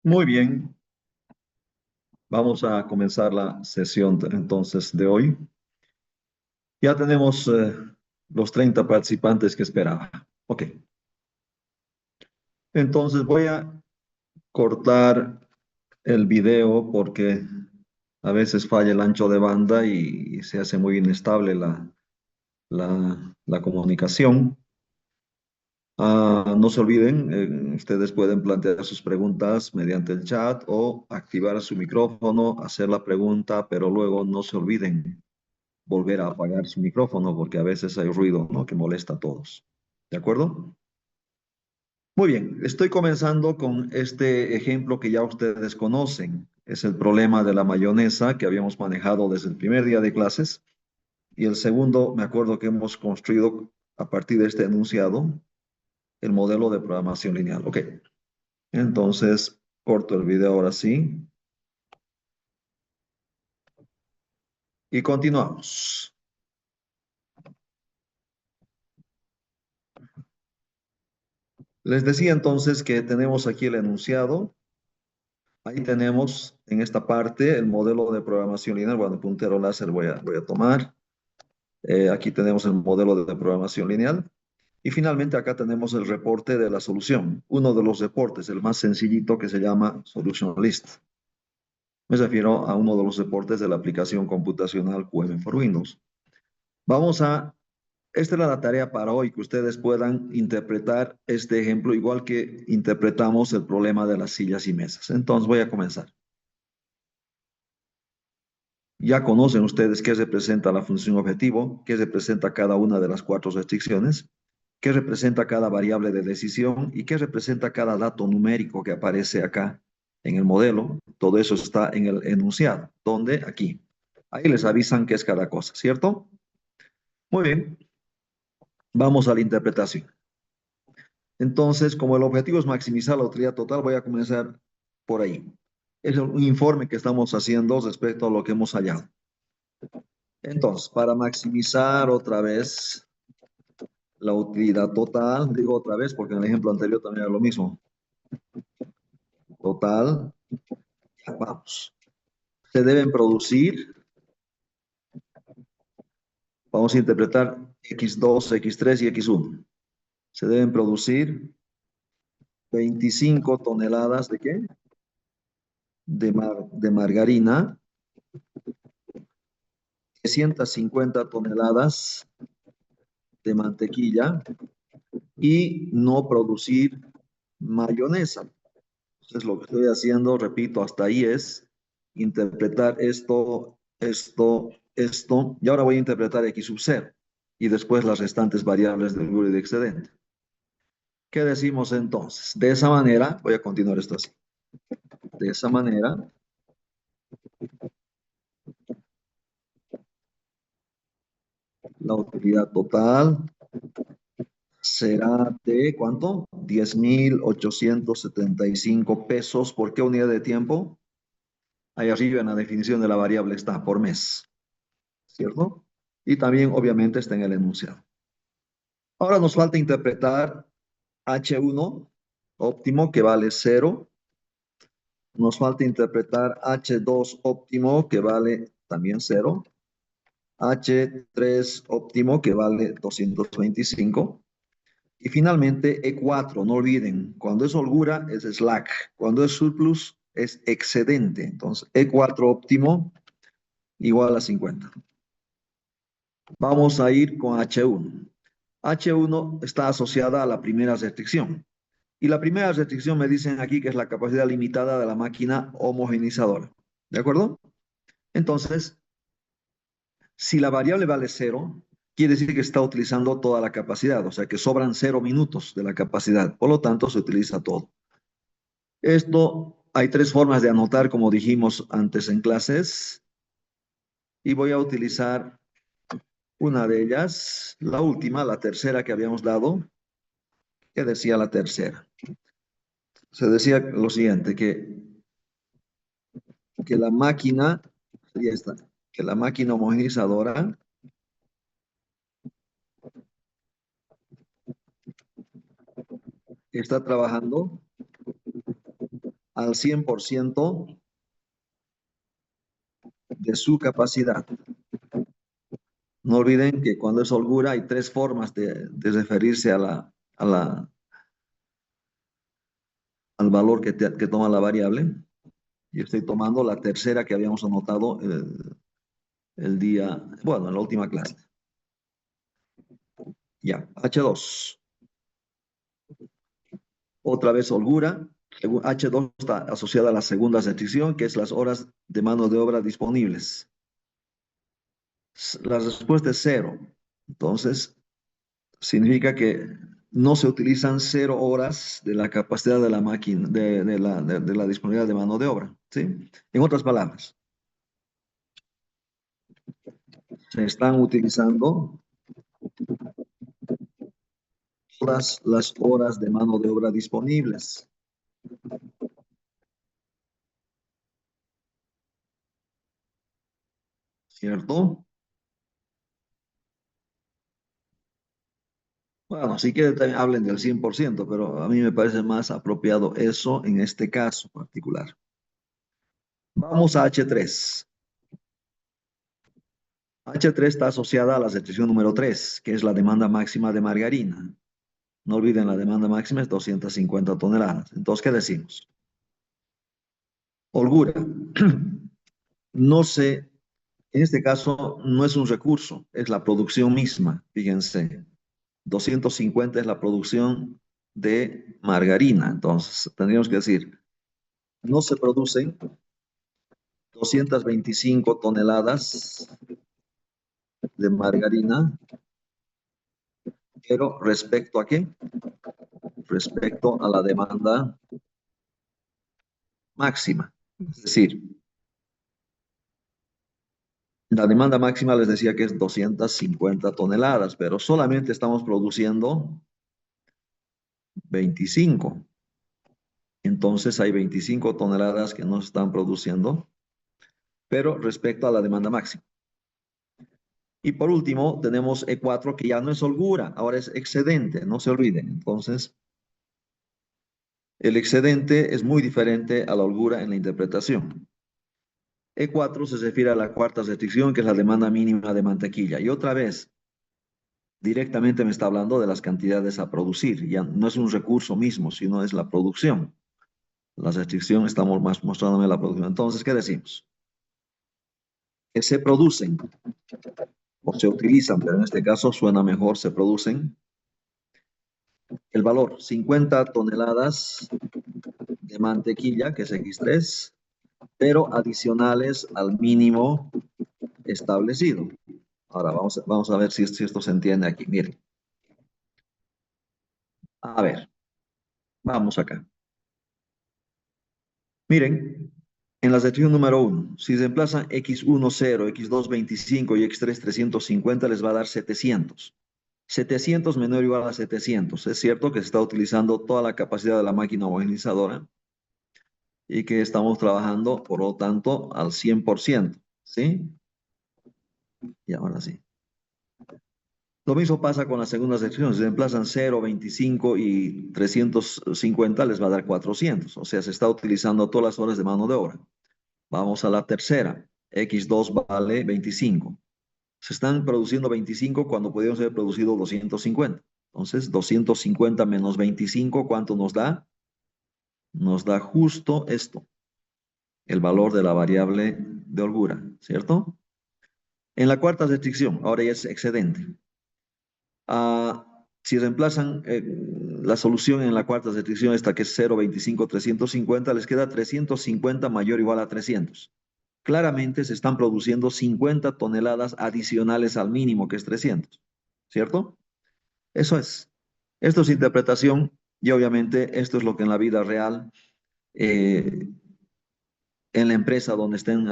Muy bien, vamos a comenzar la sesión entonces de hoy. Ya tenemos los 30 participantes que esperaba. Ok, entonces voy a cortar el video porque a veces falla el ancho de banda y se hace muy inestable la comunicación. No se olviden, ustedes pueden plantear sus preguntas mediante el chat o activar su micrófono, hacer la pregunta, pero luego no se olviden volver a apagar su micrófono porque a veces hay ruido, ¿no? Que molesta a todos. ¿De acuerdo? Muy bien, estoy comenzando con este ejemplo que ya ustedes conocen. Es el problema de la mayonesa que habíamos manejado desde el primer día de clases. Y el segundo, me acuerdo que hemos construido a partir de este enunciado el modelo de programación lineal. Ok, entonces corto el video ahora sí y continuamos. Les decía entonces que tenemos aquí el enunciado. Ahí tenemos en esta parte el modelo de programación lineal. Bueno, puntero láser voy a tomar. Aquí tenemos el modelo de programación lineal. Y finalmente acá tenemos el reporte de la solución. Uno de los reportes, el más sencillito que se llama Solution List. Me refiero a uno de los reportes de la aplicación computacional QM for Windows. Vamos a, esta era la tarea para hoy, que ustedes puedan interpretar este ejemplo igual que interpretamos el problema de las sillas y mesas. Entonces voy a comenzar. Ya conocen ustedes qué representa la función objetivo, qué representa cada una de las cuatro restricciones, qué representa cada variable de decisión y qué representa cada dato numérico que aparece acá en el modelo. Todo eso está en el enunciado. ¿Dónde? Aquí. Ahí les avisan qué es cada cosa, ¿cierto? Muy bien, vamos a la interpretación. Entonces, como el objetivo es maximizar la utilidad total, voy a comenzar por ahí. Es un informe que estamos haciendo respecto a lo que hemos hallado. Entonces, para maximizar otra vez la utilidad total, digo otra vez porque en el ejemplo anterior también era lo mismo. Total, ya vamos. Se deben producir, vamos a interpretar X2, X3 y X1. Se deben producir 25 toneladas de qué? De margarina, 350 toneladas de mantequilla y no producir mayonesa. Entonces, lo que estoy haciendo, repito, hasta ahí es interpretar esto, y ahora voy a interpretar X sub 0 y después las restantes variables del grid excedente. ¿Qué decimos entonces? De esa manera, voy a continuar esto así. De esa manera, la utilidad total será de ¿cuánto? 10.875 pesos. ¿Por qué unidad de tiempo? Ahí arriba en la definición de la variable está por mes, ¿cierto? Y también obviamente está en el enunciado. Ahora nos falta interpretar H1 óptimo que vale 0. Nos falta interpretar H2 óptimo que vale también 0. H3 óptimo que vale 225. Y finalmente E4, no olviden, cuando es holgura es slack, cuando es surplus es excedente. Entonces E4 óptimo igual a 50. Vamos a ir con H1. H1 está asociada a la primera restricción. Y la primera restricción me dicen aquí que es la capacidad limitada de la máquina homogeneizadora. ¿De acuerdo? Entonces, si la variable vale cero, quiere decir que está utilizando toda la capacidad, o sea que sobran 0 minutos de la capacidad. Por lo tanto, se utiliza todo. Esto hay tres formas de anotar, como dijimos antes en clases, y voy a utilizar una de ellas, la última, la tercera que habíamos dado. ¿Qué decía la tercera? Se decía lo siguiente, que la máquina, sería esta, que la máquina homogeneizadora está trabajando al 100% de su capacidad. No olviden que cuando es holgura hay tres formas de referirse al valor que toma la variable. Y estoy tomando la tercera que habíamos anotado el día, bueno, en la última clase. Ya, H2. Otra vez holgura. H2 está asociada a la segunda restricción, que es las horas de mano de obra disponibles. La respuesta es cero. Entonces, significa que no se utilizan 0 horas de la capacidad de la máquina, de la disponibilidad de mano de obra. ¿Sí? En otras palabras, se están utilizando todas las horas de mano de obra disponibles. ¿Cierto? Bueno, si quieren también hablen del 100%, pero a mí me parece más apropiado eso en este caso particular. Vamos a H3. H3 está asociada a la restricción número 3, que es la demanda máxima de margarina. No olviden, la demanda máxima es 250 toneladas. Entonces, ¿qué decimos? Holgura. No sé, en este caso no es un recurso, es la producción misma. Fíjense, 250 es la producción de margarina. Entonces, tendríamos que decir, no se producen 225 toneladas de margarina, pero ¿respecto a qué? Respecto a la demanda máxima. Es decir, la demanda máxima les decía que es 250 toneladas, pero solamente estamos produciendo 25. Entonces hay 25 toneladas que no se están produciendo, pero respecto a la demanda máxima. Y por último, tenemos E4 que ya no es holgura, ahora es excedente, no se olviden. Entonces, el excedente es muy diferente a la holgura en la interpretación. E4 se refiere a la cuarta restricción, que es la demanda mínima de mantequilla. Y otra vez, directamente me está hablando de las cantidades a producir. Ya no es un recurso mismo, sino es la producción. La restricción estamos más mostrándome la producción. Entonces, ¿qué decimos? Que se producen o se utilizan, pero en este caso suena mejor, se producen el valor 50 toneladas de mantequilla, que es X3, pero adicionales al mínimo establecido. Ahora vamos a ver si esto se entiende aquí. Miren. A ver, vamos acá. Miren, en la sección número 1, si se emplazan X1 0, X2 25 y X3 350, les va a dar 700. 700 menor o igual a 700. Es cierto que se está utilizando toda la capacidad de la máquina homogeneizadora y que estamos trabajando, por lo tanto, al 100%. ¿Sí? Y ahora sí. Lo mismo pasa con las segundas secciones. Si se emplazan 0, 25 y 350, les va a dar 400. O sea, se está utilizando todas las horas de mano de obra. Vamos a la tercera. X2 vale 25. Se están produciendo 25 cuando podríamos haber producido 250. Entonces, 250 menos 25, ¿cuánto nos da? Nos da justo esto, el valor de la variable de holgura, ¿cierto? En la cuarta restricción, ahora ya es excedente. Si reemplazan la solución en la cuarta restricción, esta que es 0, 25, 350, les queda 350 mayor o igual a 300. Claramente se están produciendo 50 toneladas adicionales al mínimo, que es 300, ¿cierto? Eso es. Esto es interpretación y obviamente esto es lo que en la vida real, eh, en la empresa donde estén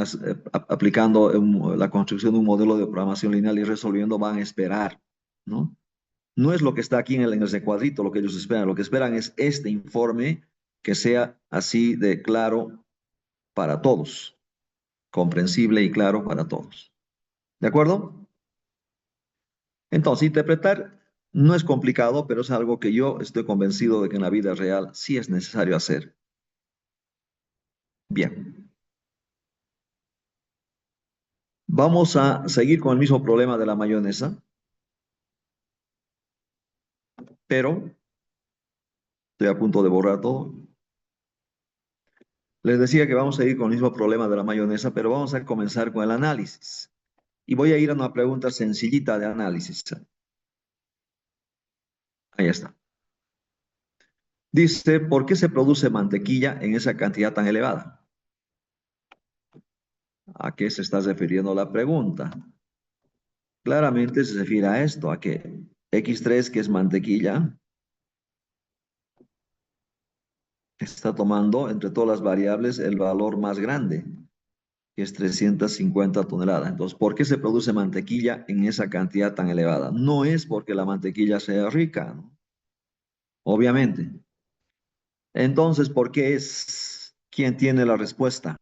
aplicando la construcción de un modelo de programación lineal y resolviendo, van a esperar, ¿no? No es lo que está aquí en ese cuadrito lo que ellos esperan. Lo que esperan es este informe que sea así de claro para todos, comprensible y claro para todos. ¿De acuerdo? Entonces, interpretar no es complicado, pero es algo que yo estoy convencido de que en la vida real sí es necesario hacer. Bien, vamos a seguir con el mismo problema de la mayonesa, pero estoy a punto de borrar todo. Les decía que vamos a ir con el mismo problema de la mayonesa, pero vamos a comenzar con el análisis. Y voy a ir a una pregunta sencillita de análisis. Ahí está. Dice, ¿por qué se produce mantequilla en esa cantidad tan elevada? ¿A qué se está refiriendo la pregunta? Claramente se refiere a esto, a que X3, que es mantequilla, está tomando entre todas las variables el valor más grande, que es 350 toneladas. Entonces, ¿por qué se produce mantequilla en esa cantidad tan elevada? No es porque la mantequilla sea rica, ¿no? Obviamente. Entonces, ¿por qué es? ¿Quién tiene la respuesta?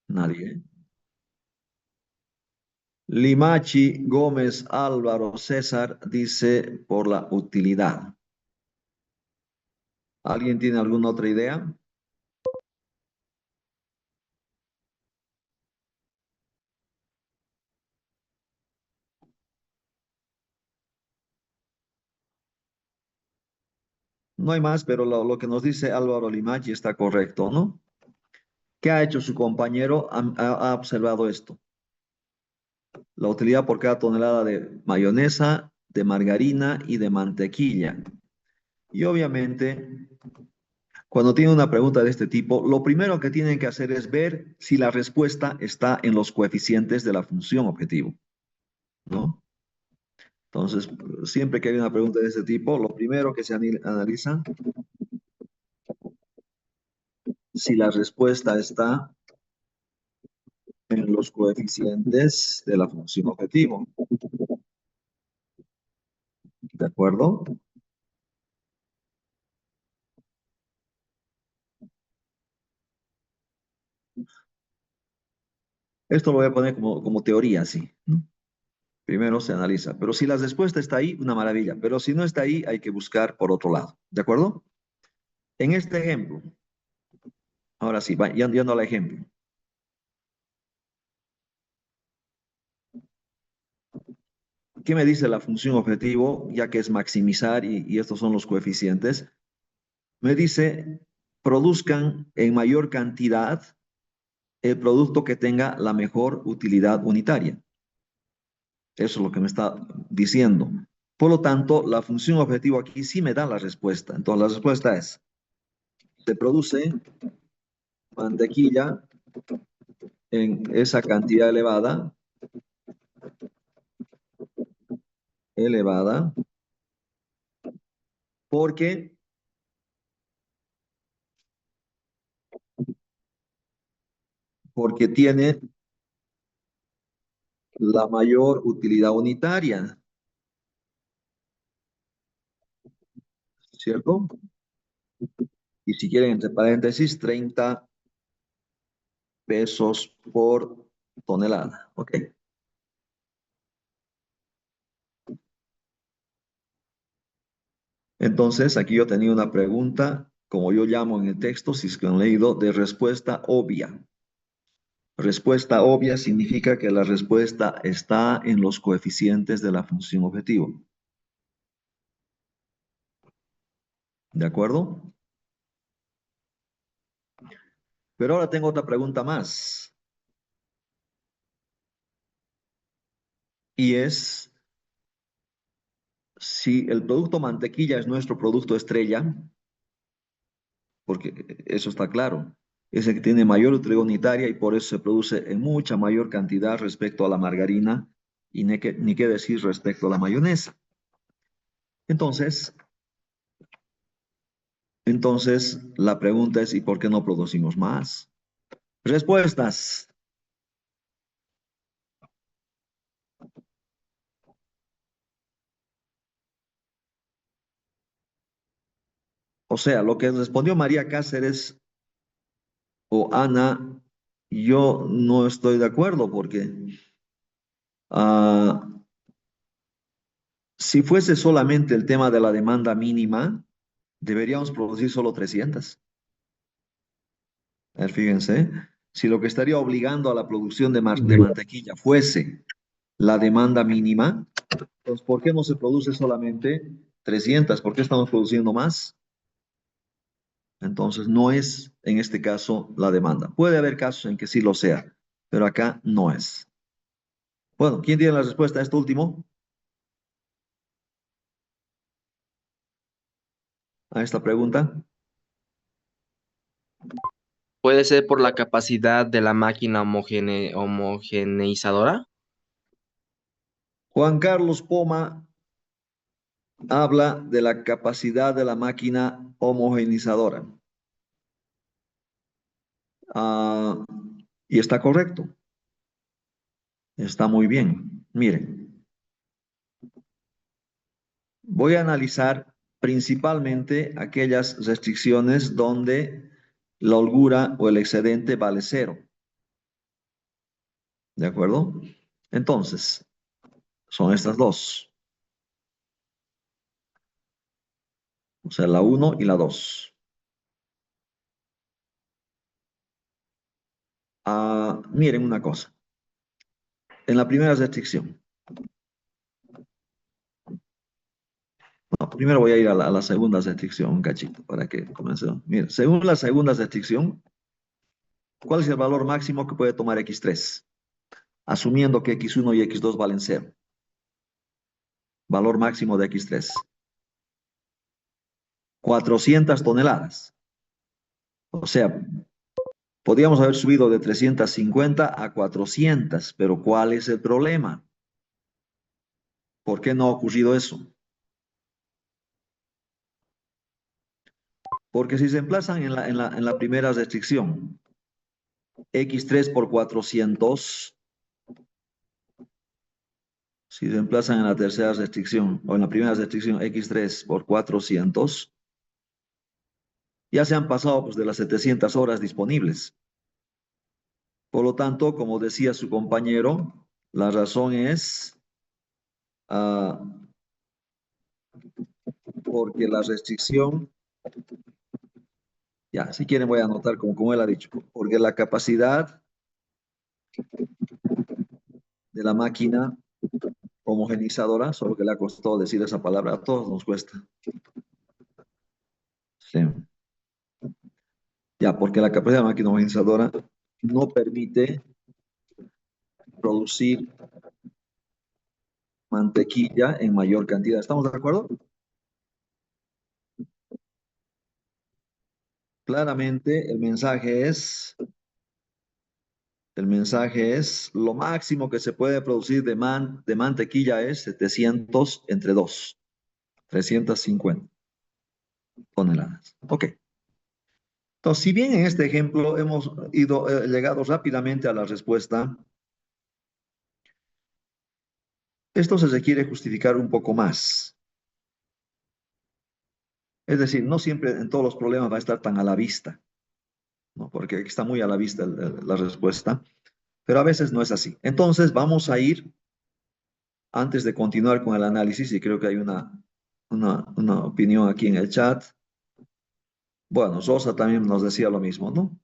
Nadie. Limachi, Gómez, Álvaro, César dice por la utilidad. ¿Alguien tiene alguna otra idea? No hay más, pero lo que nos dice Álvaro Limachi está correcto, ¿no? ¿Qué ha hecho su compañero? Ha observado esto. La utilidad por cada tonelada de mayonesa, de margarina y de mantequilla. Y obviamente, cuando tiene una pregunta de este tipo, lo primero que tienen que hacer es ver si la respuesta está en los coeficientes de la función objetivo, ¿no? Entonces, siempre que hay una pregunta de este tipo, lo primero que se analiza si la respuesta está en los coeficientes de la función objetivo. ¿De acuerdo? Esto lo voy a poner como teoría, sí, ¿no? Primero se analiza. Pero si la respuesta está ahí, una maravilla. Pero si no está ahí, hay que buscar por otro lado. ¿De acuerdo? En este ejemplo, ahora sí, yendo al ejemplo. ¿Qué me dice la función objetivo? Ya que es maximizar y estos son los coeficientes. Me dice, produzcan en mayor cantidad el producto que tenga la mejor utilidad unitaria. Eso es lo que me está diciendo. Por lo tanto, la función objetivo aquí sí me da la respuesta. Entonces, la respuesta es, se produce mantequilla en esa cantidad elevada, porque, porque tiene la mayor utilidad unitaria, ¿cierto? Y si quieren, entre paréntesis, 30 pesos por tonelada. ¿Ok? Entonces, aquí yo tenía una pregunta, como yo llamo en el texto, si es que han leído, de respuesta obvia. Respuesta obvia significa que la respuesta está en los coeficientes de la función objetivo. ¿De acuerdo? Pero ahora tengo otra pregunta más. Y es, si el producto mantequilla es nuestro producto estrella, porque eso está claro, es el que tiene mayor utilidad unitaria y por eso se produce en mucha mayor cantidad respecto a la margarina y ni qué decir respecto a la mayonesa. Entonces, entonces la pregunta es, ¿y por qué no producimos más? Respuestas. O sea, lo que respondió María Cáceres o Ana, yo no estoy de acuerdo porque ah, si fuese solamente el tema de la demanda mínima, Deberíamos producir solo 300. A ver, fíjense, si lo que estaría obligando a la producción de mantequilla fuese la demanda mínima, entonces, ¿por qué no se produce solamente 300? ¿Por qué estamos produciendo más? Entonces, no es en este caso la demanda. Puede haber casos en que sí lo sea, pero acá no es. Bueno, ¿quién tiene la respuesta a esto último? A esta pregunta. ¿Puede ser por la capacidad de la máquina homogeneizadora? Juan Carlos Poma habla de la capacidad de la máquina homogeneizadora. Ah, y está correcto, está muy bien. Miren, voy a analizar principalmente aquellas restricciones donde la holgura o el excedente vale cero. ¿De acuerdo? Entonces, son estas dos, o sea, la uno y la 2. Miren una cosa. En la primera restricción, no, primero voy a ir a la segunda restricción, un cachito, para que comencemos. Mira, según la segunda restricción, ¿cuál es el valor máximo que puede tomar X3? Asumiendo que X1 y X2 valen cero. Valor máximo de X3. 400 toneladas. O sea, podríamos haber subido de 350 a 400, pero ¿cuál es el problema? ¿Por qué no ha ocurrido eso? Porque si se emplazan en la primera restricción, X3 por 400, si se emplazan en la tercera restricción o en la primera restricción X3 por 400, ya se han pasado pues, de las 700 horas disponibles. Por lo tanto, como decía su compañero, la razón es ah, porque la restricción, ya, si quieren voy a anotar como él ha dicho, porque la capacidad de la máquina homogenizadora, solo que le ha costado decir esa palabra, a todos nos cuesta. Sí. Ya, porque la capacidad de la máquina homogenizadora no permite producir mantequilla en mayor cantidad. ¿Estamos de acuerdo? Claramente el mensaje es, lo máximo que se puede producir de mantequilla es 700 entre 2, 350 toneladas. Ok. Entonces, si bien en este ejemplo hemos llegado rápidamente a la respuesta, esto se requiere justificar un poco más. Es decir, no siempre en todos los problemas va a estar tan a la vista, ¿no? Porque aquí está muy a la vista la respuesta, pero a veces no es así. Entonces, vamos a ir, antes de continuar con el análisis, y creo que hay una opinión aquí en el chat. Bueno, Rosa también nos decía lo mismo, ¿no?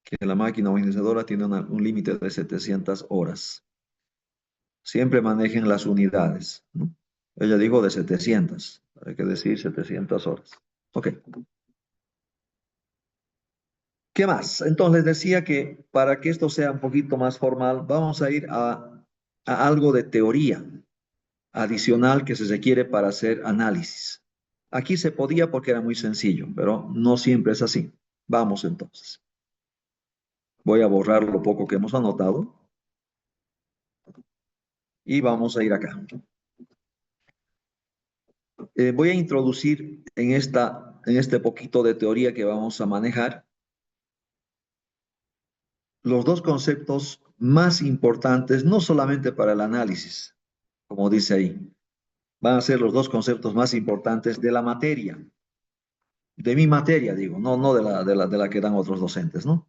Que la máquina organizadora tiene un límite de 700 horas. Siempre manejen las unidades, ¿no? Ella dijo de 700, hay que decir 700 horas. Ok. ¿Qué más? Entonces les decía que para que esto sea un poquito más formal, vamos a ir a algo de teoría adicional que se requiere para hacer análisis. Aquí se podía porque era muy sencillo, pero no siempre es así. Vamos entonces. Voy a borrar lo poco que hemos anotado y vamos a ir acá. Voy a introducir en este poquito de teoría que vamos a manejar los dos conceptos más importantes, no solamente para el análisis, como dice ahí, van a ser los dos conceptos más importantes de la materia, de mi materia, digo, no de la que dan otros docentes, ¿no?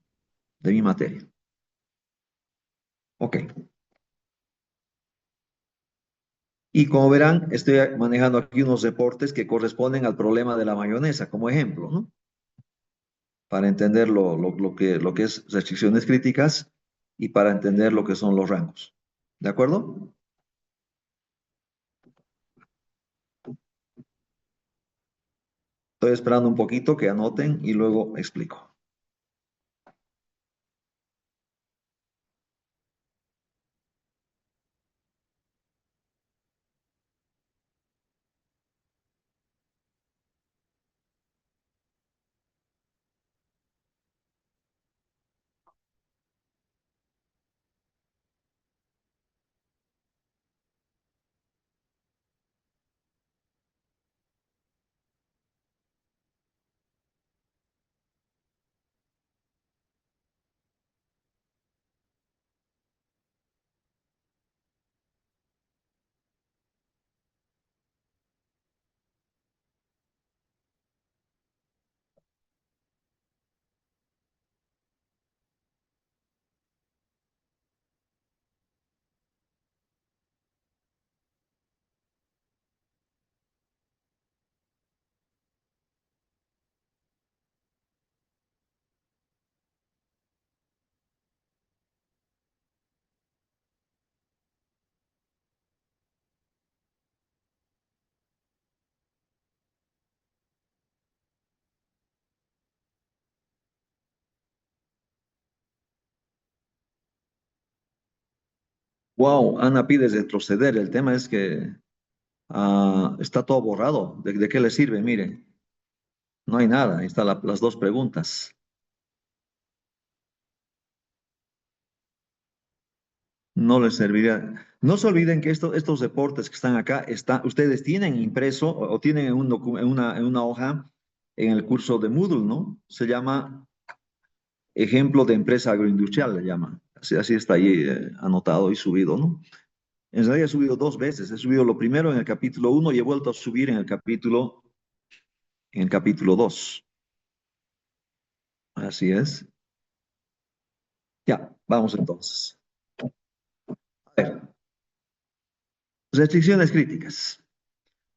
De mi materia. Ok. Y como verán, estoy manejando aquí unos reportes que corresponden al problema de la mayonesa, como ejemplo, ¿no? Para entender lo que es restricciones críticas y para entender lo que son los rangos. ¿De acuerdo? Estoy esperando un poquito que anoten y luego explico. Wow, Ana pide retroceder. El tema es que está todo borrado. De qué le sirve? Mire, no hay nada. Ahí están las dos preguntas. No les serviría. No se olviden que estos reportes que están acá, ustedes tienen impreso o tienen en, en una hoja en el curso de Moodle, ¿no? Se llama ejemplo de empresa agroindustrial, le llama. Así está ahí anotado y subido, ¿no? En realidad he subido dos veces. He subido lo primero en el capítulo uno y he vuelto a subir en el capítulo 2. Así es. Ya, vamos entonces. A ver, restricciones críticas.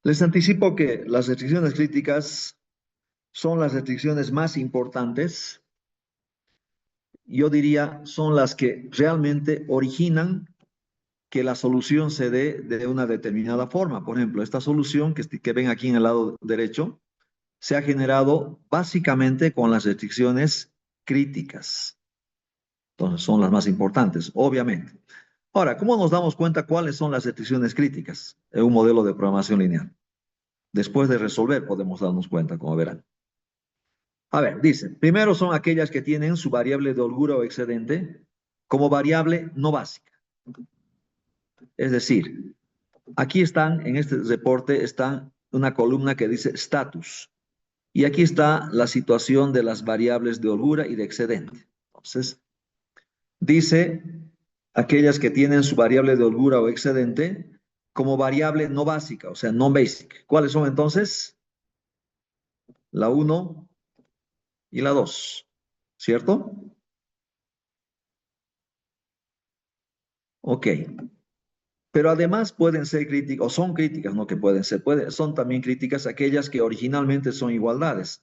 Les anticipo que las restricciones críticas son las restricciones más importantes. Yo diría son las que realmente originan que la solución se dé de una determinada forma. Por ejemplo, esta solución que ven aquí en el lado derecho se ha generado básicamente con las restricciones críticas. Entonces, son las más importantes, obviamente. Ahora, ¿cómo nos damos cuenta cuáles son las restricciones críticas en un modelo de programación lineal? Después de resolver podemos darnos cuenta, como verán. A ver, dice, primero son aquellas que tienen su variable de holgura o excedente como variable no básica. Es decir, aquí están, en este reporte, está una columna que dice status. Y aquí está la situación de las variables de holgura y de excedente. Entonces, dice aquellas que tienen su variable de holgura o excedente como variable no básica, o sea, no basic. ¿Cuáles son entonces? La uno y la 2, ¿cierto? Ok. Pero además pueden ser críticas, o son críticas, no que pueden ser, son también críticas aquellas que originalmente son igualdades.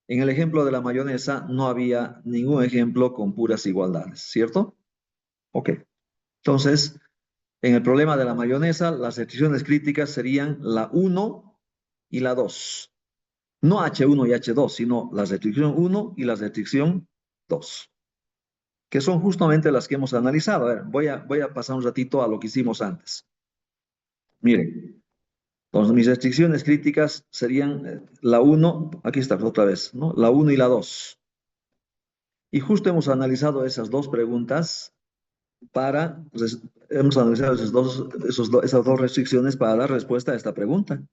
En el ejemplo de la mayonesa no había ningún ejemplo con puras igualdades, ¿cierto? Ok. Entonces, en el problema de la mayonesa, las restricciones críticas serían la uno y la 2. No H1 y H2, sino la restricción uno y la restricción 2, que son justamente las que hemos analizado. A ver, voy a pasar un ratito a lo que hicimos antes. Miren, entonces mis restricciones críticas serían la uno, aquí está otra vez, ¿no? La uno y la 2. Y justo hemos analizado esas dos preguntas para, hemos analizado esas dos restricciones para dar respuesta a esta pregunta.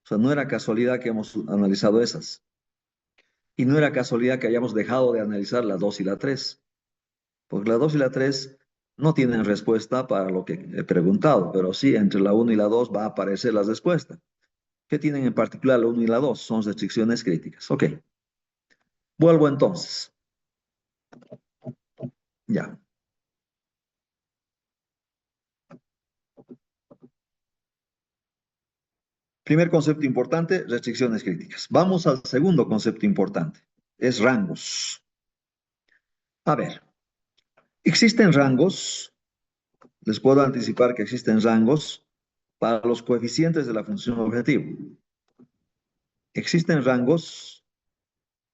O sea, no era casualidad que hemos analizado esas. Y no era casualidad que hayamos dejado de analizar la 2 y la 3, porque la 2 y la 3 no tienen respuesta para lo que he preguntado, pero sí entre la uno y la 2 va a aparecer la respuesta. ¿Qué tienen en particular la uno y la 2? Son restricciones críticas. Ok, vuelvo entonces. Ya. Primer concepto importante, restricciones críticas. Vamos al segundo concepto importante, es rangos. A ver, existen rangos, les puedo anticipar que existen rangos para los coeficientes de la función objetivo. Existen rangos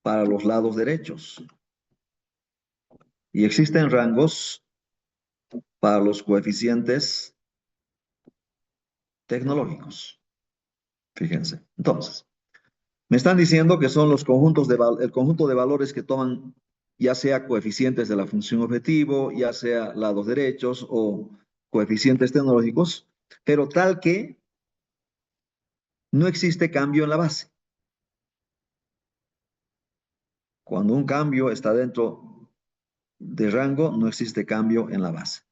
para los lados derechos y existen rangos para los coeficientes tecnológicos. Fíjense. Entonces, me están diciendo que son los conjuntos el conjunto de valores que toman ya sea coeficientes de la función objetivo, ya sea lados derechos o coeficientes tecnológicos, pero tal que no existe cambio en la base. Cuando un cambio está dentro de rango, no existe cambio en la base.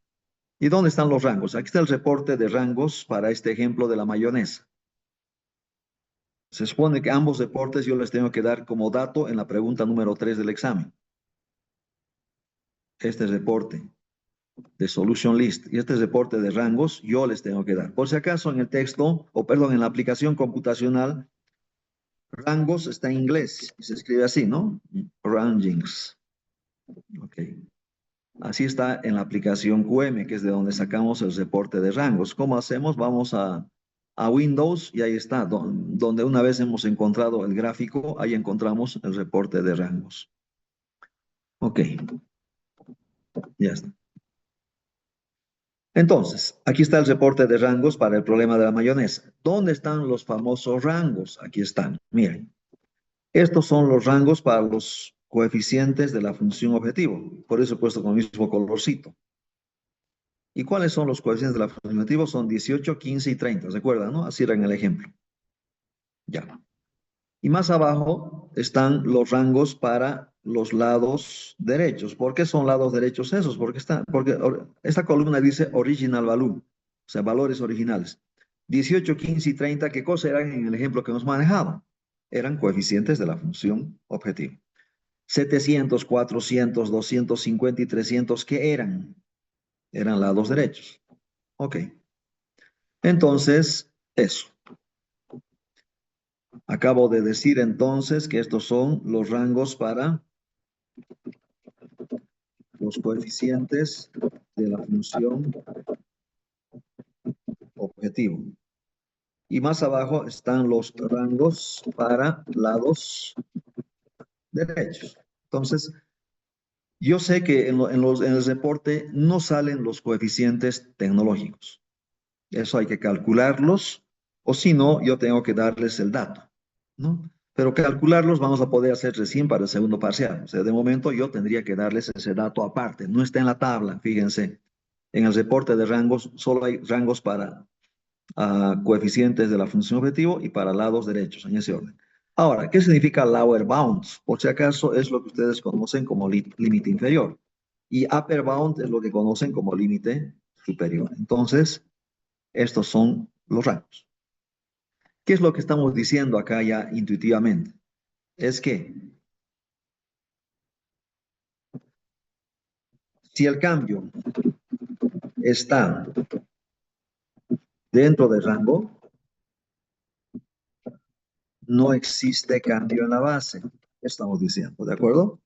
¿Y dónde están los rangos? Aquí está el reporte de rangos para este ejemplo de la mayonesa. Se supone que ambos reportes yo les tengo que dar como dato en la pregunta número 3 del examen. Este reporte de solution list y este reporte de rangos yo les tengo que dar. Por si acaso en el texto, o perdón, en la aplicación computacional, rangos está en inglés y se escribe así, ¿no? Rangings. Ok. Así está en la aplicación QM, que es de donde sacamos el reporte de rangos. ¿Cómo hacemos? Vamos a Windows y ahí está, donde una vez hemos encontrado el gráfico, ahí encontramos el reporte de rangos. Ok, ya está. Entonces, aquí está el reporte de rangos para el problema de la mayonesa. ¿Dónde están los famosos rangos? Aquí están. Miren, estos son los rangos para los coeficientes de la función objetivo. Por eso he puesto con el mismo colorcito. ¿Y cuáles son los coeficientes de la función objetivo? Son 18, 15 y 30. ¿Recuerdan, no? Así era en el ejemplo. Ya. Y más abajo están los rangos para los lados derechos. ¿Por qué son lados derechos esos? Porque esta columna dice original value, o sea, valores originales. 18, 15 y 30, ¿qué cosa eran en el ejemplo que hemos manejado? Eran coeficientes de la función objetivo. 700, 400, 250 y 300, ¿qué eran? Eran lados derechos. Ok. Entonces, eso. Acabo de decir entonces que estos son los rangos para los coeficientes de la función objetivo. Y más abajo están los rangos para lados derechos. Entonces, yo sé que en el reporte no salen los coeficientes tecnológicos. Eso hay que calcularlos, o si no, yo tengo que darles el dato, ¿no? Pero calcularlos vamos a poder hacer recién para el segundo parcial. O sea, de momento yo tendría que darles ese dato aparte. No está en la tabla, fíjense. En el reporte de rangos solo hay rangos para coeficientes de la función objetivo y para lados derechos, en ese orden. Ahora, ¿qué significa lower bounds? Por si acaso es lo que ustedes conocen como límite inferior. Y upper bound es lo que conocen como límite superior. Entonces, estos son los rangos. ¿Qué es lo que estamos diciendo acá ya intuitivamente? Es que si el cambio está dentro del rango, no existe cambio en la base. Estamos diciendo, ¿de acuerdo?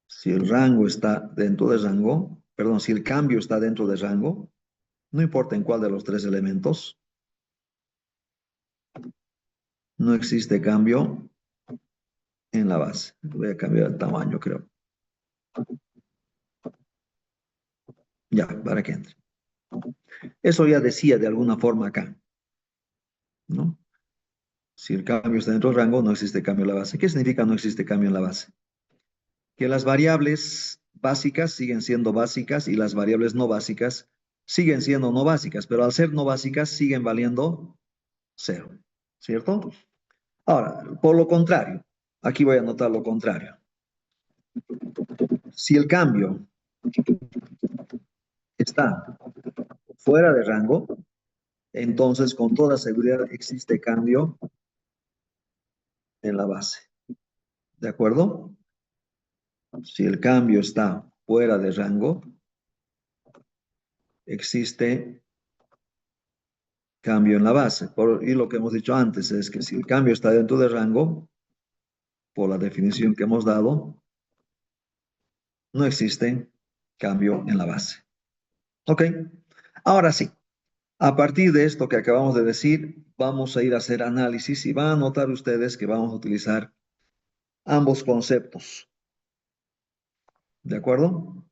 Si el rango está dentro del rango, perdón, si el cambio está dentro del rango, no importa en cuál de los tres elementos, no existe cambio en la base. Voy a cambiar el tamaño, creo. Ya, para que entre. Eso ya decía de alguna forma acá, ¿no? Si el cambio está dentro del rango, no existe cambio en la base. ¿Qué significa no existe cambio en la base? Que las variables básicas siguen siendo básicas y las variables no básicas siguen siendo no básicas, pero al ser no básicas siguen valiendo cero, ¿cierto? Ahora, por lo contrario, aquí voy a anotar lo contrario. Si el cambio está fuera de rango, entonces con toda seguridad existe cambio en la base. ¿De acuerdo? Si el cambio está fuera de rango, existe cambio en la base. Y lo que hemos dicho antes es que si el cambio está dentro de rango, por la definición que hemos dado, no existe cambio en la base. ¿Ok? Ahora sí, a partir de esto que acabamos de decir, vamos a ir a hacer análisis y van a notar ustedes que vamos a utilizar ambos conceptos. ¿De acuerdo?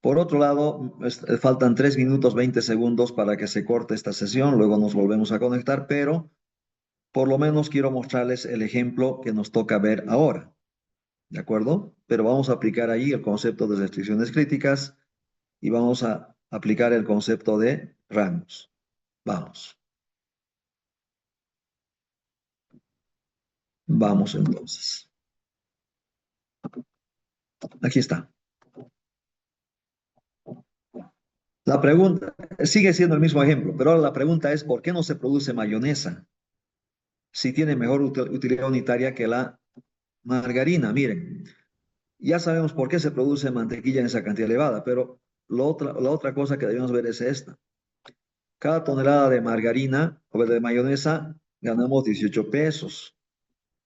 Por otro lado, faltan 3 minutos 20 segundos para que se corte esta sesión, luego nos volvemos a conectar, pero por lo menos quiero mostrarles el ejemplo que nos toca ver ahora. ¿De acuerdo? Pero vamos a aplicar ahí el concepto de restricciones críticas y vamos a aplicar el concepto de rangos. Vamos. Vamos entonces. Aquí está. La pregunta sigue siendo el mismo ejemplo, pero ahora la pregunta es, ¿por qué no se produce mayonesa si tiene mejor utilidad unitaria que la margarina? Miren, ya sabemos por qué se produce mantequilla en esa cantidad elevada, pero la otra cosa que debemos ver es esta. Cada tonelada de margarina o de mayonesa ganamos 18 pesos,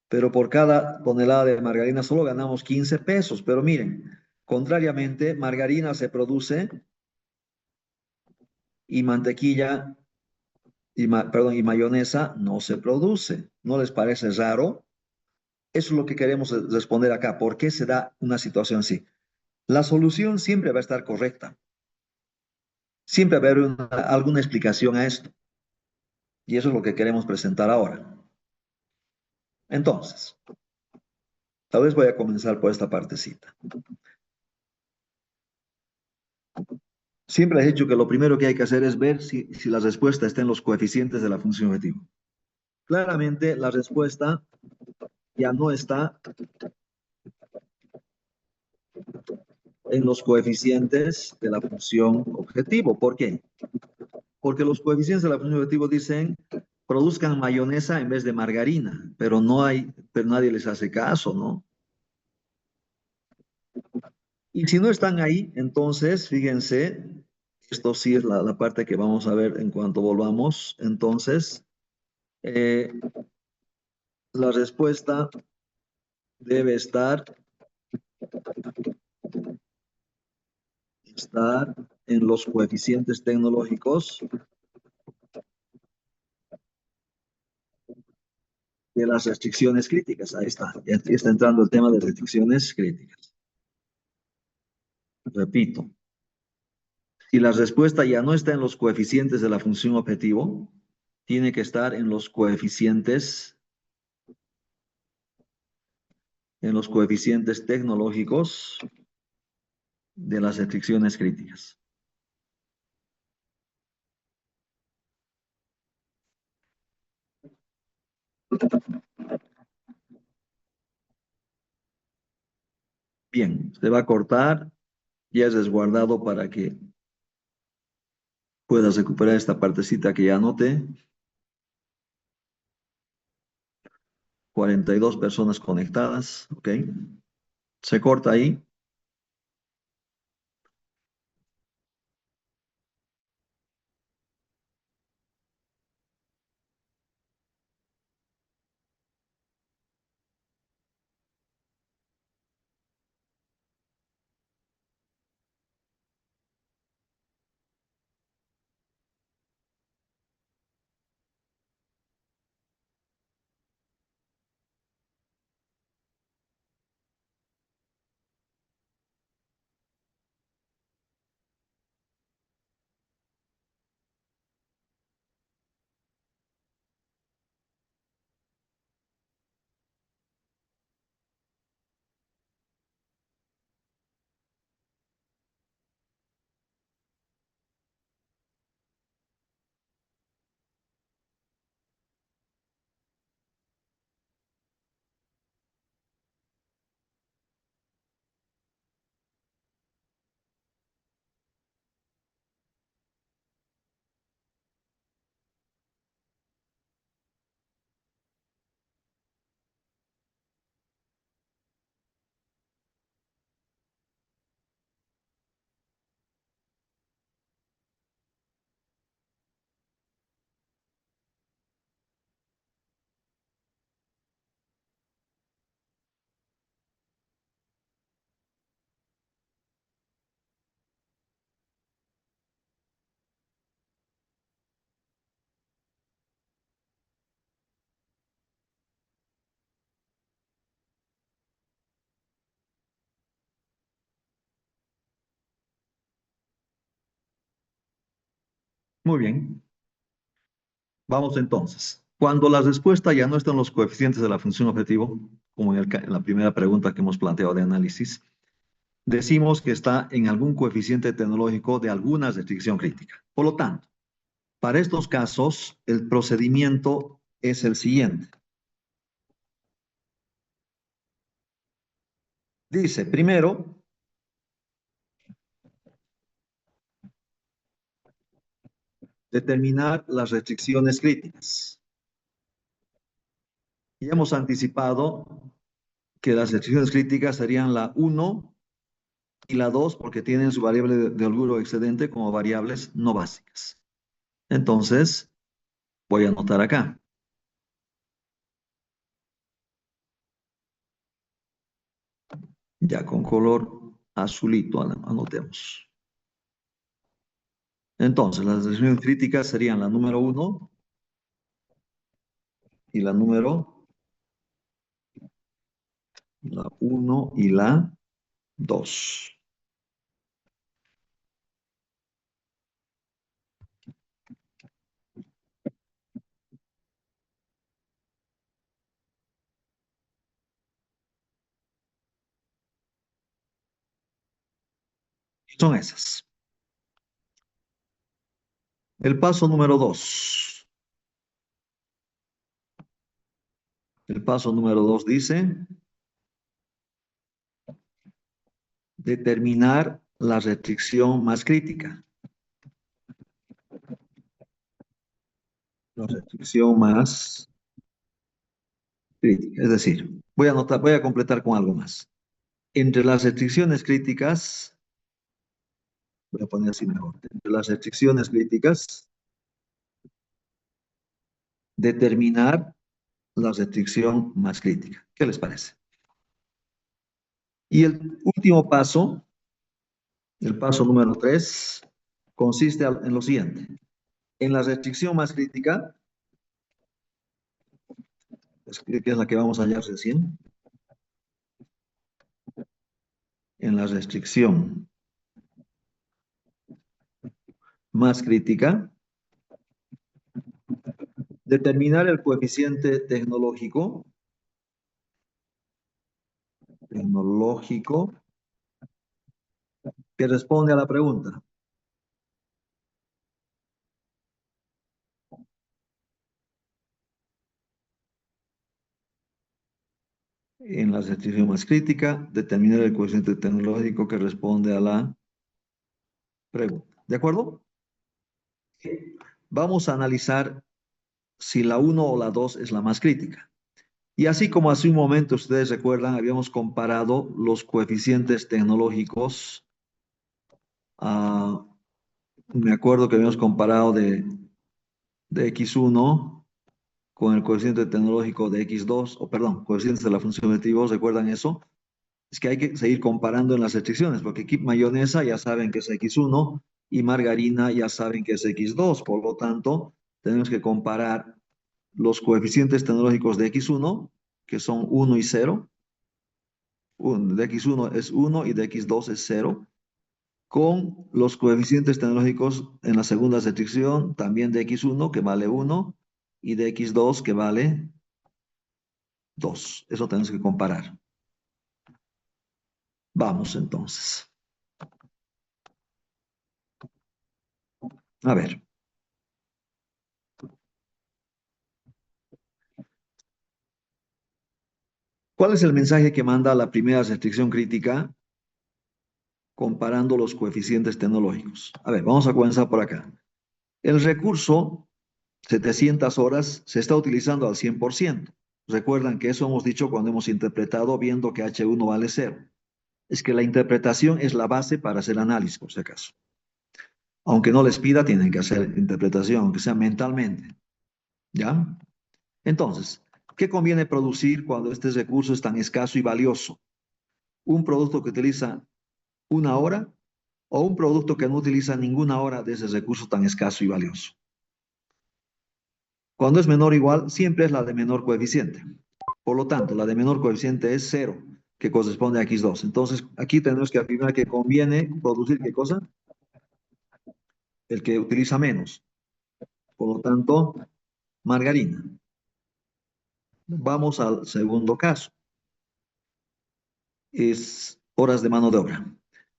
pero por cada tonelada de margarina solo ganamos 15 pesos. Pero miren, contrariamente, margarina se produce y mantequilla perdón, y mayonesa no se produce. ¿No les parece raro? Eso es lo que queremos responder acá. ¿Por qué se da una situación así? La solución siempre va a estar correcta. Siempre va a haber alguna explicación a esto. Y eso es lo que queremos presentar ahora. Entonces, tal vez voy a comenzar por esta partecita. Siempre he dicho que lo primero que hay que hacer es ver si la respuesta está en los coeficientes de la función objetiva. Claramente, la respuesta ya no está en los coeficientes de la función objetivo. ¿Por qué? Porque los coeficientes de la función objetivo dicen produzcan mayonesa en vez de margarina, pero pero nadie les hace caso, ¿no? Y si no están ahí, entonces, fíjense, esto sí es la parte que vamos a ver en cuanto volvamos. Entonces, eh, la respuesta debe estar en los coeficientes tecnológicos de las restricciones críticas. Ahí está, ya está entrando el tema de restricciones críticas. Repito, si la respuesta ya no está en los coeficientes de la función objetivo, tiene que estar en los coeficientes tecnológicos de las restricciones críticas. Bien, se va a cortar, ya es resguardado para que puedas recuperar esta partecita que ya anoté. 42 personas conectadas, ¿ok? Se corta ahí. Muy bien. Vamos entonces. Cuando la respuesta ya no está en los coeficientes de la función objetivo, como en la primera pregunta que hemos planteado de análisis, decimos que está en algún coeficiente tecnológico de alguna restricción crítica. Por lo tanto, para estos casos, el procedimiento es el siguiente. Dice, primero, determinar las restricciones críticas. Ya hemos anticipado que las restricciones críticas serían la 1 y la 2 porque tienen su variable de holguro excedente como variables no básicas. Entonces, voy a anotar acá. Ya con color azulito anotemos. Entonces, las restricciones críticas serían la número 1 y la 1 y la 2. Son esas. El paso número 2. El paso número 2 dice determinar la restricción más crítica. La restricción más crítica. Es decir, voy a completar con algo más. Entre las restricciones críticas, voy a poner así mejor. Entre las restricciones críticas, determinar la restricción más crítica. ¿Qué les parece? Y el último paso, el paso número 3, consiste en lo siguiente. En la restricción más crítica, que es la que vamos a hallar recién, en la restricción más crítica, determinar el coeficiente tecnológico que responde a la pregunta. En la restricción más crítica, determinar el coeficiente tecnológico que responde a la pregunta. ¿De acuerdo? Vamos a analizar si la 1 o la 2 es la más crítica. Y así como hace un momento ustedes recuerdan, habíamos comparado los coeficientes tecnológicos. Me acuerdo que habíamos comparado de x1 con el coeficiente tecnológico de x2, o perdón, coeficientes de la función objetivo, ¿recuerdan eso? Es que hay que seguir comparando en las restricciones, porque aquí mayonesa ya saben que es x1 y margarina ya saben que es x2, por lo tanto, tenemos que comparar los coeficientes tecnológicos de x1, que son 1 y 0, de x1 es 1 y de x2 es 0, con los coeficientes tecnológicos en la segunda restricción, también de x1, que vale 1, y de x2, que vale 2. Eso tenemos que comparar. Vamos entonces. A ver. ¿Cuál es el mensaje que manda la primera restricción crítica comparando los coeficientes tecnológicos? A ver, vamos a comenzar por acá. El recurso 700 horas se está utilizando al 100%. Recuerdan que eso hemos dicho cuando hemos interpretado viendo que H1 vale 0. Es que la interpretación es la base para hacer análisis, por si acaso. Aunque no les pida, tienen que hacer interpretación, aunque sea mentalmente. ¿Ya? Entonces, ¿qué conviene producir cuando este recurso es tan escaso y valioso? ¿Un producto que utiliza una hora o un producto que no utiliza ninguna hora de ese recurso tan escaso y valioso? Cuando es menor o igual, siempre es la de menor coeficiente. Por lo tanto, la de menor coeficiente es 0, que corresponde a x2. Entonces, aquí tenemos que afirmar que conviene producir ¿qué cosa? El que utiliza menos. Por lo tanto, margarina. Vamos al segundo caso. Es horas de mano de obra.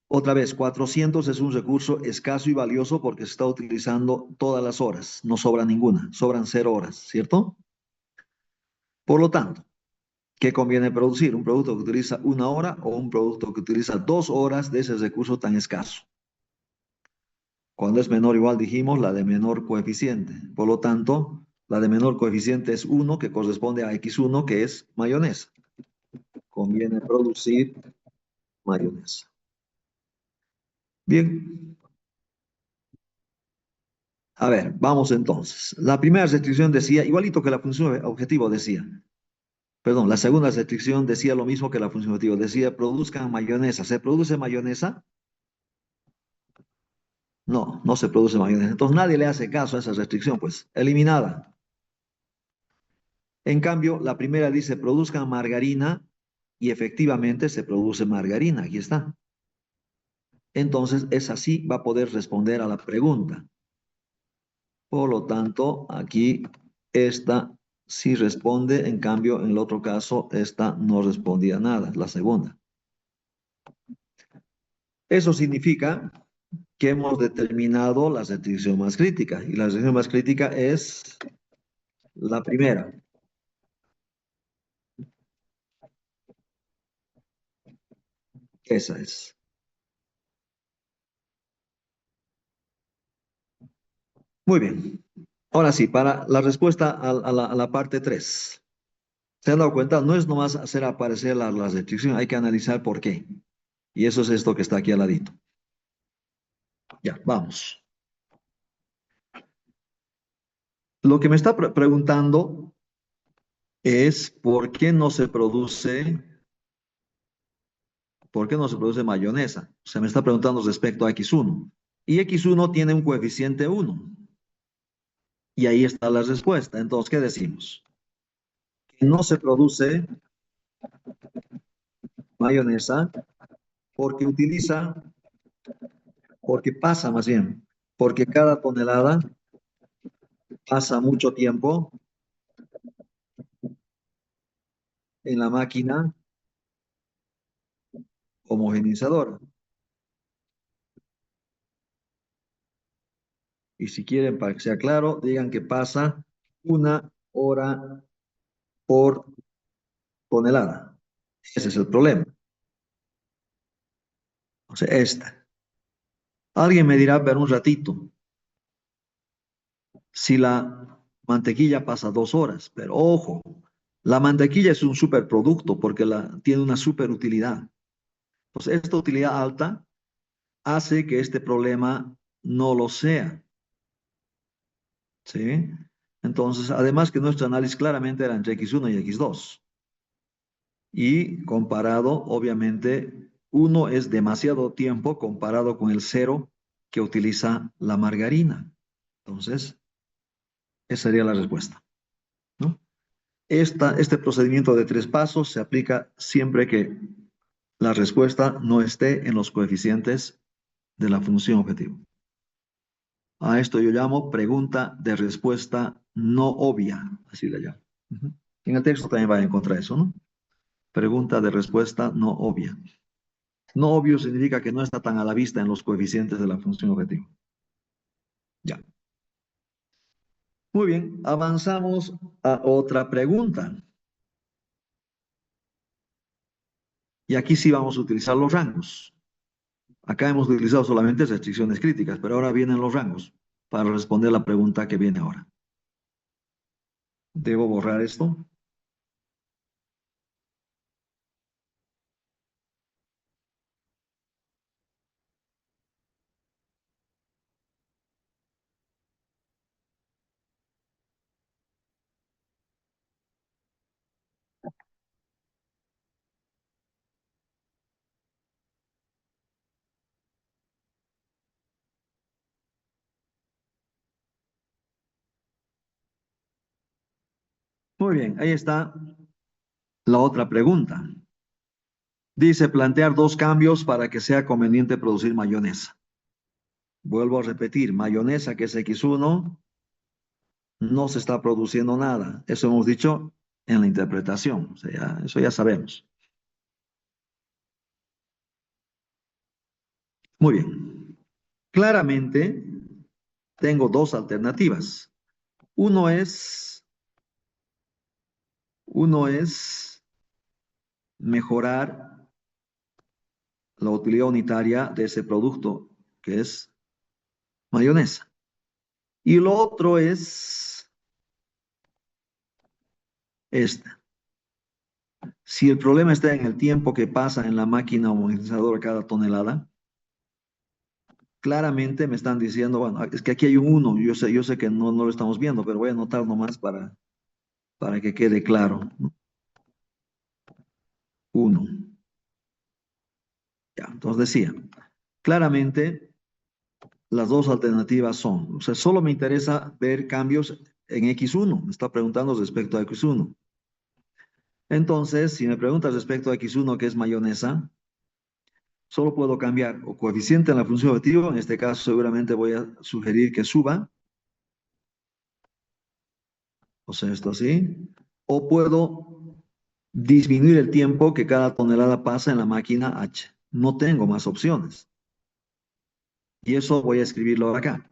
Otra vez, 400 es un recurso escaso y valioso porque se está utilizando todas las horas. No sobra ninguna, sobran 0 horas, ¿cierto? Por lo tanto, ¿qué conviene producir? ¿Un producto que utiliza 1 hora o un producto que utiliza 2 horas de ese recurso tan escaso? Cuando es menor o igual, dijimos la de menor coeficiente. Por lo tanto, la de menor coeficiente es 1, que corresponde a X1, que es mayonesa. Conviene producir mayonesa. Bien. A ver, vamos entonces. La primera restricción decía, igualito que la función objetivo decía, perdón, la segunda restricción decía lo mismo que la función objetivo, decía produzcan mayonesa. ¿Se produce mayonesa? No, no se produce mayonesa. Entonces nadie le hace caso a esa restricción, pues eliminada. En cambio, la primera dice produzcan margarina y efectivamente se produce margarina. Aquí está. Entonces, es así, va a poder responder a la pregunta. Por lo tanto, aquí esta sí responde, en cambio, en el otro caso, esta no respondía nada, la segunda. Eso significa que hemos determinado la restricción más crítica, y la restricción más crítica es la primera. Esa es. Muy bien. Ahora sí, para la respuesta a la parte 3. ¿Se han dado cuenta? No es nomás hacer aparecer la restricción, hay que analizar por qué. Y eso es esto que está aquí al ladito. Ya, vamos. Lo que me está preguntando es por qué no se produce mayonesa. O sea, me está preguntando respecto a X1. Y X1 tiene un coeficiente 1. Y ahí está la respuesta. Entonces, ¿qué decimos? Que no se produce mayonesa porque utiliza, porque pasa más bien, porque cada tonelada pasa mucho tiempo en la máquina homogeneizadora. Y si quieren, para que sea claro, digan que pasa 1 hora por tonelada. Ese es el problema. O sea, esta. Alguien me dirá, pero un ratito, si la mantequilla pasa 2 horas, pero ojo, la mantequilla es un superproducto porque tiene una superutilidad. Entonces, esta utilidad alta hace que este problema no lo sea. ¿Sí? Entonces, además que nuestro análisis claramente era entre X1 y X2. Y comparado, obviamente, 1 es demasiado tiempo comparado con el 0 que utiliza la margarina. Entonces, esa sería la respuesta, ¿no? Este procedimiento de 3 pasos se aplica siempre que la respuesta no esté en los coeficientes de la función objetivo. A esto yo llamo pregunta de respuesta no obvia, así le llamo. Ujú. En el texto también va a encontrar eso, ¿no? Pregunta de respuesta no obvia. No obvio significa que no está tan a la vista en los coeficientes de la función objetivo. Ya. Muy bien, avanzamos a otra pregunta. Y aquí sí vamos a utilizar los rangos. Acá hemos utilizado solamente restricciones críticas, pero ahora vienen los rangos para responder la pregunta que viene ahora. ¿Debo borrar esto? Muy bien, ahí está la otra pregunta. Dice plantear 2 cambios para que sea conveniente producir mayonesa. Vuelvo a repetir, mayonesa que es X1 no se está produciendo nada. Eso hemos dicho en la interpretación, o sea, eso ya sabemos. Muy bien. Claramente tengo dos alternativas. Uno es, uno es mejorar la utilidad unitaria de ese producto, que es mayonesa. Y lo otro es esta. Si el problema está en el tiempo que pasa en la máquina homogeneizadora cada tonelada, claramente me están diciendo, bueno, es que aquí hay un uno, yo sé que no lo estamos viendo, pero voy a anotar nomás para que quede claro, ¿no? Uno. Ya, entonces decía, claramente las dos alternativas son, o sea, solo me interesa ver cambios en X1, me está preguntando respecto a X1. Entonces, si me preguntas respecto a X1, que es mayonesa, solo puedo cambiar o coeficiente en la función objetivo, en este caso seguramente voy a sugerir que suba, o sea, esto así, o puedo disminuir el tiempo que cada tonelada pasa en la máquina H. No tengo más opciones. Y eso voy a escribirlo acá.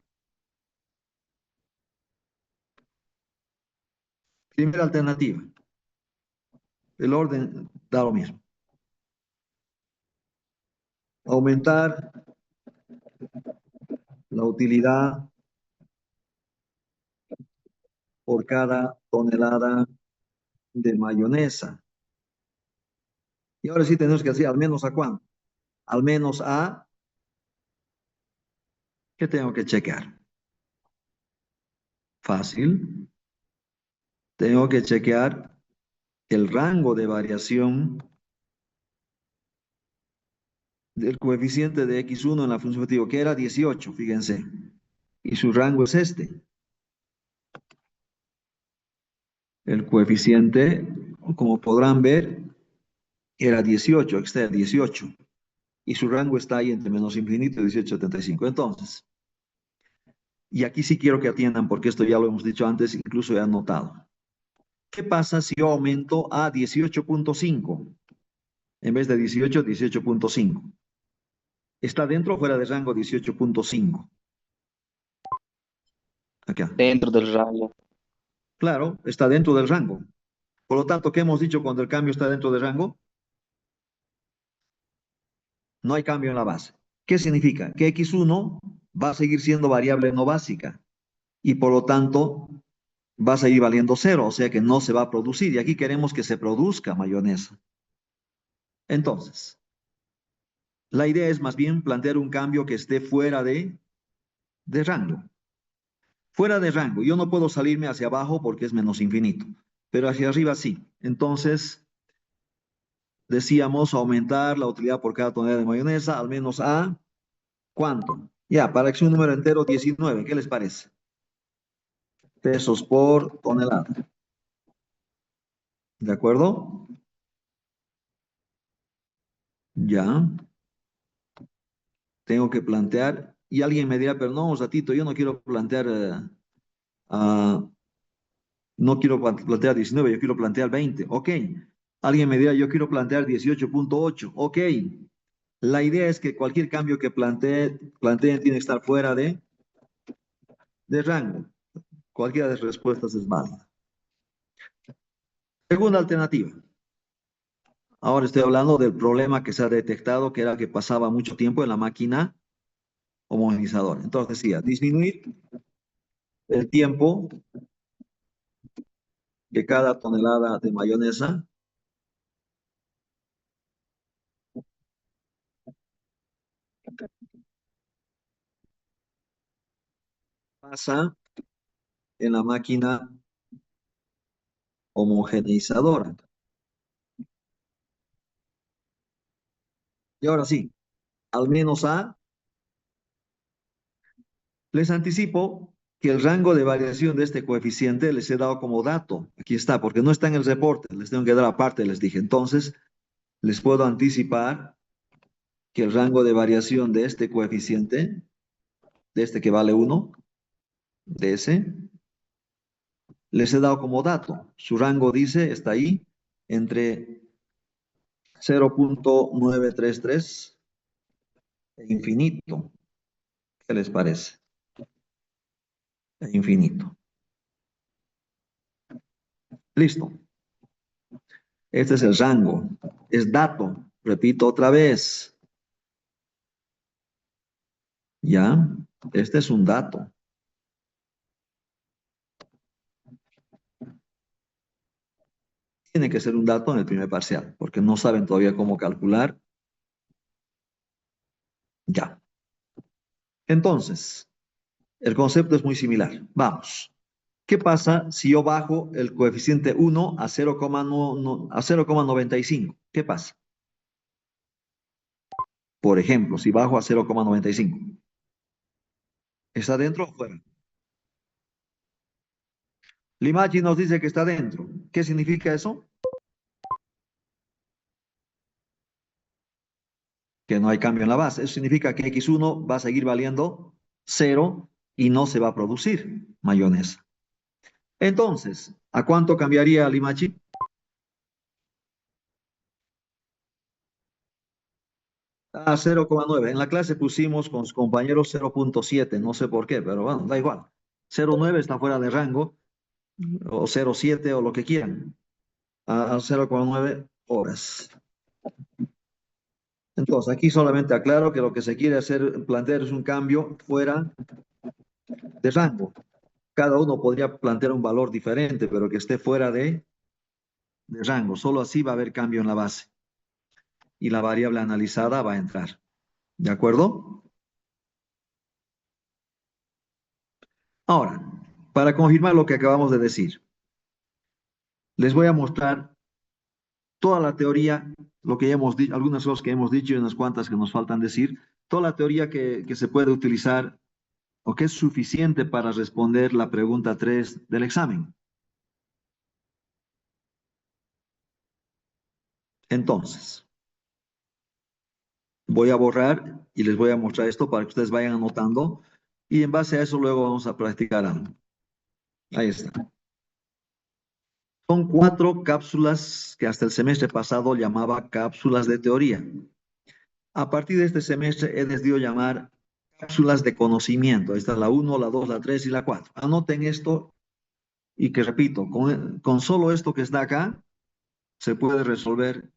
Primera alternativa. El orden da lo mismo. Aumentar la utilidad por cada tonelada de mayonesa. Y ahora sí tenemos que decir al menos a cuánto. Al menos a, ¿qué tengo que chequear? Fácil. Tengo que chequear el rango de variación del coeficiente de X1 en la función objetivo, que era 18, fíjense. Y su rango es este. El coeficiente, como podrán ver, era 18, está el 18. Y su rango está ahí entre menos infinito y 18,75. Entonces, y aquí sí quiero que atiendan, porque esto ya lo hemos dicho antes, incluso he anotado. ¿Qué pasa si yo aumento a 18,5? En vez de 18, 18,5. ¿Está dentro o fuera de rango 18,5? Acá. Dentro del rango. Claro, está dentro del rango. Por lo tanto, ¿qué hemos dicho cuando el cambio está dentro del rango? No hay cambio en la base. ¿Qué significa? Que X1 va a seguir siendo variable no básica y por lo tanto va a seguir valiendo cero, o sea que no se va a producir. Y aquí queremos que se produzca mayonesa. Entonces, la idea es más bien plantear un cambio que esté fuera de rango. Fuera de rango. Yo no puedo salirme hacia abajo porque es menos infinito, pero hacia arriba sí. Entonces, decíamos aumentar la utilidad por cada tonelada de mayonesa al menos a ¿cuánto? Ya, para que sea un número entero, 19. ¿Qué les parece? Pesos por tonelada. ¿De acuerdo? Ya. Tengo que plantear. Y alguien me dirá, pero no, un ratito, yo no quiero plantear, ah, no quiero plantear 19, yo quiero plantear 20. Ok. Alguien me dirá, yo quiero plantear 18,8. Ok. La idea es que cualquier cambio que planteen tiene que estar fuera de rango. Cualquiera de las respuestas es válida. Segunda alternativa. Ahora estoy hablando del problema que se ha detectado, que era que pasaba mucho tiempo en la máquina homogenizadora. Entonces decía, disminuir el tiempo que cada tonelada de mayonesa pasa en la máquina homogeneizadora. Y ahora sí, al menos A, les anticipo que el rango de variación de este coeficiente les he dado como dato. Aquí está, porque no está en el reporte, les tengo que dar aparte, les dije. Entonces, les puedo anticipar que el rango de variación de este coeficiente, de este que vale 1, de ese, Les he dado como dato. Su rango dice, está ahí, entre 0,933 e infinito. ¿Qué les parece? E infinito. Listo. Este es el rango. Es dato. Repito otra vez. ¿Ya? Este es un dato. Tiene que ser un dato en el primer parcial, porque no saben todavía cómo calcular. Ya. Entonces, el concepto es muy similar. Vamos. ¿Qué pasa si yo bajo el coeficiente 1 a 0,95? ¿Qué pasa? Por ejemplo, si bajo a 0,95. ¿Está dentro o fuera? Limachi nos dice que está dentro. ¿Qué significa eso? Que no hay cambio en la base. Eso significa que X1 va a seguir valiendo cero y no se va a producir mayonesa. Entonces, ¿a cuánto cambiaría Limachi? A 0,9. En la clase pusimos con sus compañeros 0,7. No sé por qué, pero bueno, da igual. 0,9 está fuera de rango, o 0,7 o lo que quieran. A 0,9 horas. Entonces, aquí solamente aclaro que lo que se quiere hacer, plantear es un cambio fuera de rango. Cada uno podría plantear un valor diferente, pero que esté fuera de rango. Solo así va a haber cambio en la base y la variable analizada va a entrar. ¿De acuerdo? Ahora, para confirmar lo que acabamos de decir, les voy a mostrar toda la teoría, lo que ya hemos dicho, algunas cosas que hemos dicho y unas cuantas que nos faltan decir, toda la teoría que se puede utilizar o que es suficiente para responder la pregunta 3 del examen. Entonces, voy a borrar y les voy a mostrar esto para que ustedes vayan anotando y en base a eso luego vamos a practicar algo. Ahí está. Son cuatro cápsulas que hasta el semestre pasado llamaba cápsulas de teoría. A partir de este semestre he decidido llamar cápsulas de conocimiento. Ahí está la uno, la 2, la 3 y la 4. Anoten esto y que repito, con solo esto que está acá, se puede resolver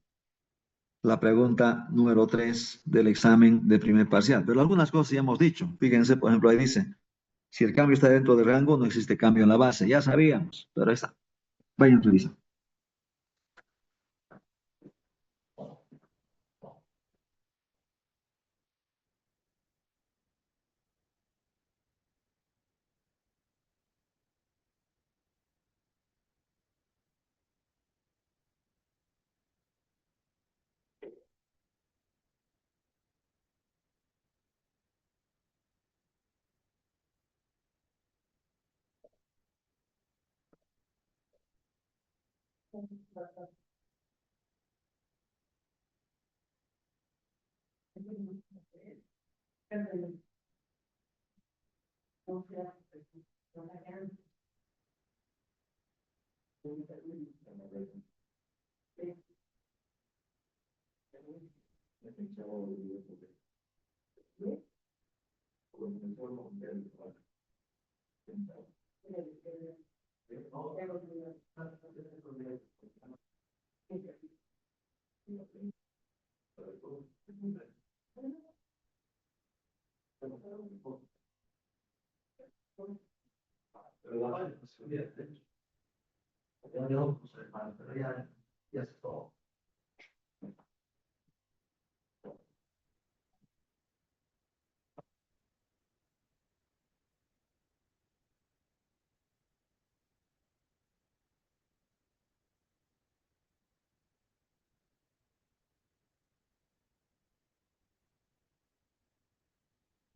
la pregunta número 3 del examen de primer parcial. Pero algunas cosas ya hemos dicho. Fíjense, por ejemplo, ahí dice, si el cambio está dentro del rango, no existe cambio en la base. Ya sabíamos, pero ahí está. Vayan revisando.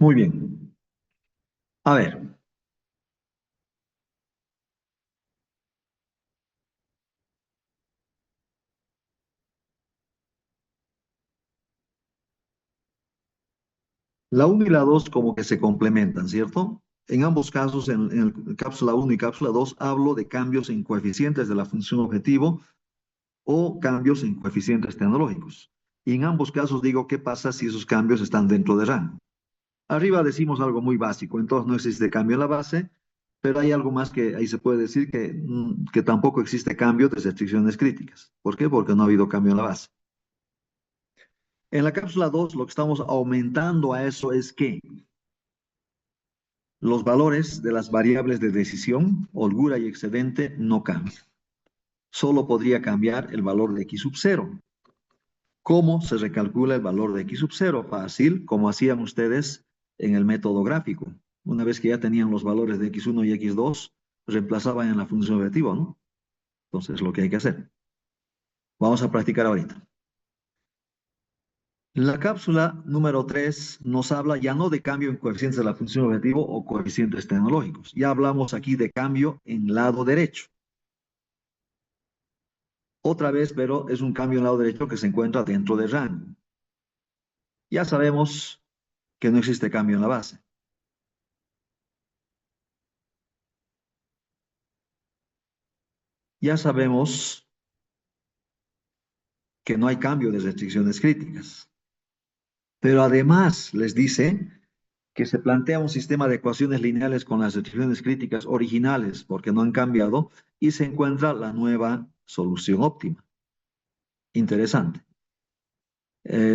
Muy bien. A ver, la uno y la 2 como que se complementan, ¿cierto? En ambos casos, en el cápsula 1 y cápsula 2, hablo de cambios en coeficientes de la función objetivo o cambios en coeficientes tecnológicos. Y en ambos casos digo qué pasa si esos cambios están dentro de rango. Arriba decimos algo muy básico, entonces no existe cambio en la base, pero hay algo más que ahí se puede decir que tampoco existe cambio de restricciones críticas. ¿Por qué? Porque no ha habido cambio en la base. En la cápsula 2, lo que estamos aumentando a eso es que los valores de las variables de decisión, holgura y excedente, no cambian. Solo podría cambiar el valor de x sub 0. ¿Cómo se recalcula el valor de x sub 0? Fácil, como hacían ustedes en el método gráfico. Una vez que ya tenían los valores de x1 y x2, reemplazaban en la función objetiva, ¿no? Entonces, lo que hay que hacer. Vamos a practicar ahorita. La cápsula número 3 nos habla ya no de cambio en coeficientes de la función objetivo o coeficientes tecnológicos. Ya hablamos aquí de cambio en lado derecho. Otra vez, pero es un cambio en lado derecho que se encuentra dentro de rango. Ya sabemos que no existe cambio en la base. Ya sabemos que no hay cambio de restricciones críticas. Pero además les dice que se plantea un sistema de ecuaciones lineales con las restricciones críticas originales, porque no han cambiado, y se encuentra la nueva solución óptima. Interesante.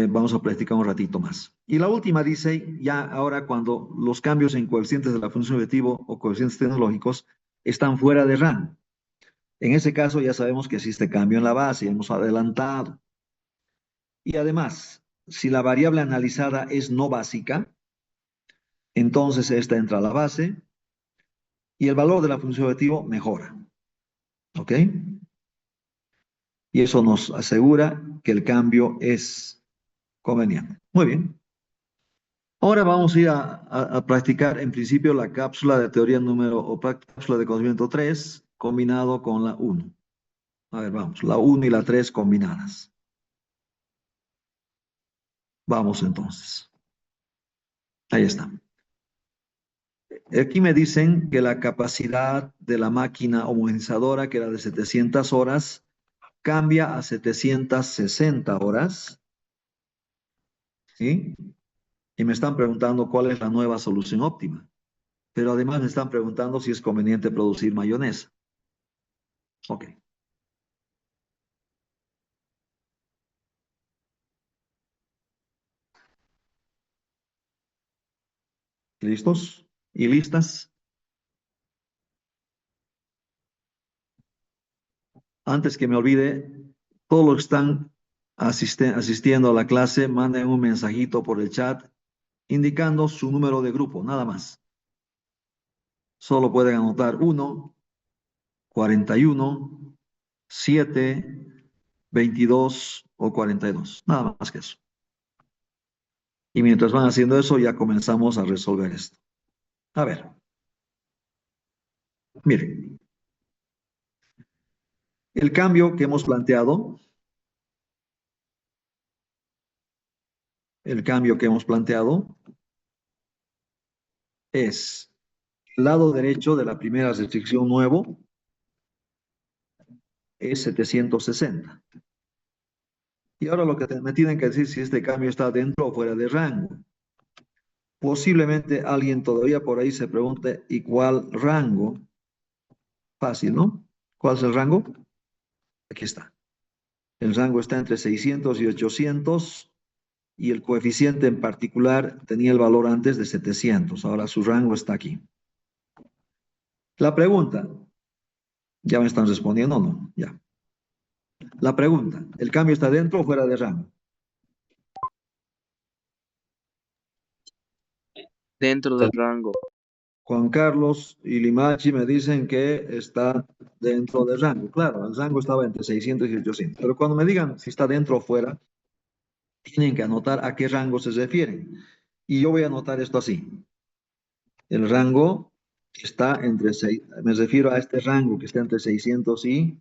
Vamos a practicar un ratito más. Y la última dice, ya ahora cuando los cambios en coeficientes de la función objetivo o coeficientes tecnológicos están fuera de rango. En ese caso ya sabemos que existe cambio en la base, ya hemos adelantado. Y además, si la variable analizada es no básica, entonces esta entra a la base y el valor de la función objetivo mejora. ¿Ok? Y eso nos asegura que el cambio es conveniente. Muy bien. Ahora vamos a ir a practicar en principio la cápsula de teoría número o cápsula de conocimiento 3 combinado con la 1. A ver, vamos, la 1 y la 3 combinadas. Vamos entonces. Ahí está. Aquí me dicen que la capacidad de la máquina homogenizadora, que era de 700 horas, cambia a 760 horas, ¿sí? Y me están preguntando cuál es la nueva solución óptima. Pero además me están preguntando si es conveniente producir mayonesa. Ok. ¿Listos? ¿Y listas? Antes que me olvide, todos los que están asistiendo a la clase, manden un mensajito por el chat indicando su número de grupo, nada más. Solo pueden anotar 1, 41, 7, 22 o 42. Nada más que eso. Y mientras van haciendo eso, ya comenzamos a resolver esto. A ver, miren, el cambio que hemos planteado, el cambio que hemos planteado es el lado derecho de la primera restricción nuevo es 760. Y ahora lo que me tienen que decir si este cambio está dentro o fuera de rango. Posiblemente alguien todavía por ahí se pregunte, ¿y cuál rango? Fácil, ¿no? ¿Cuál es el rango? Aquí está. El rango está entre 600 y 800 y el coeficiente en particular tenía el valor antes de 700. Ahora su rango está aquí. La pregunta, ¿ya me están respondiendo o no? Ya. La pregunta, ¿el cambio está dentro o fuera de rango? Dentro del rango. Juan Carlos y Limachi me dicen que está dentro del rango. Claro, el rango estaba entre 600 y 800. Pero cuando me digan si está dentro o fuera, tienen que anotar a qué rango se refieren. Y yo voy a anotar esto así. El rango está entre, me refiero a este rango que está entre 600 y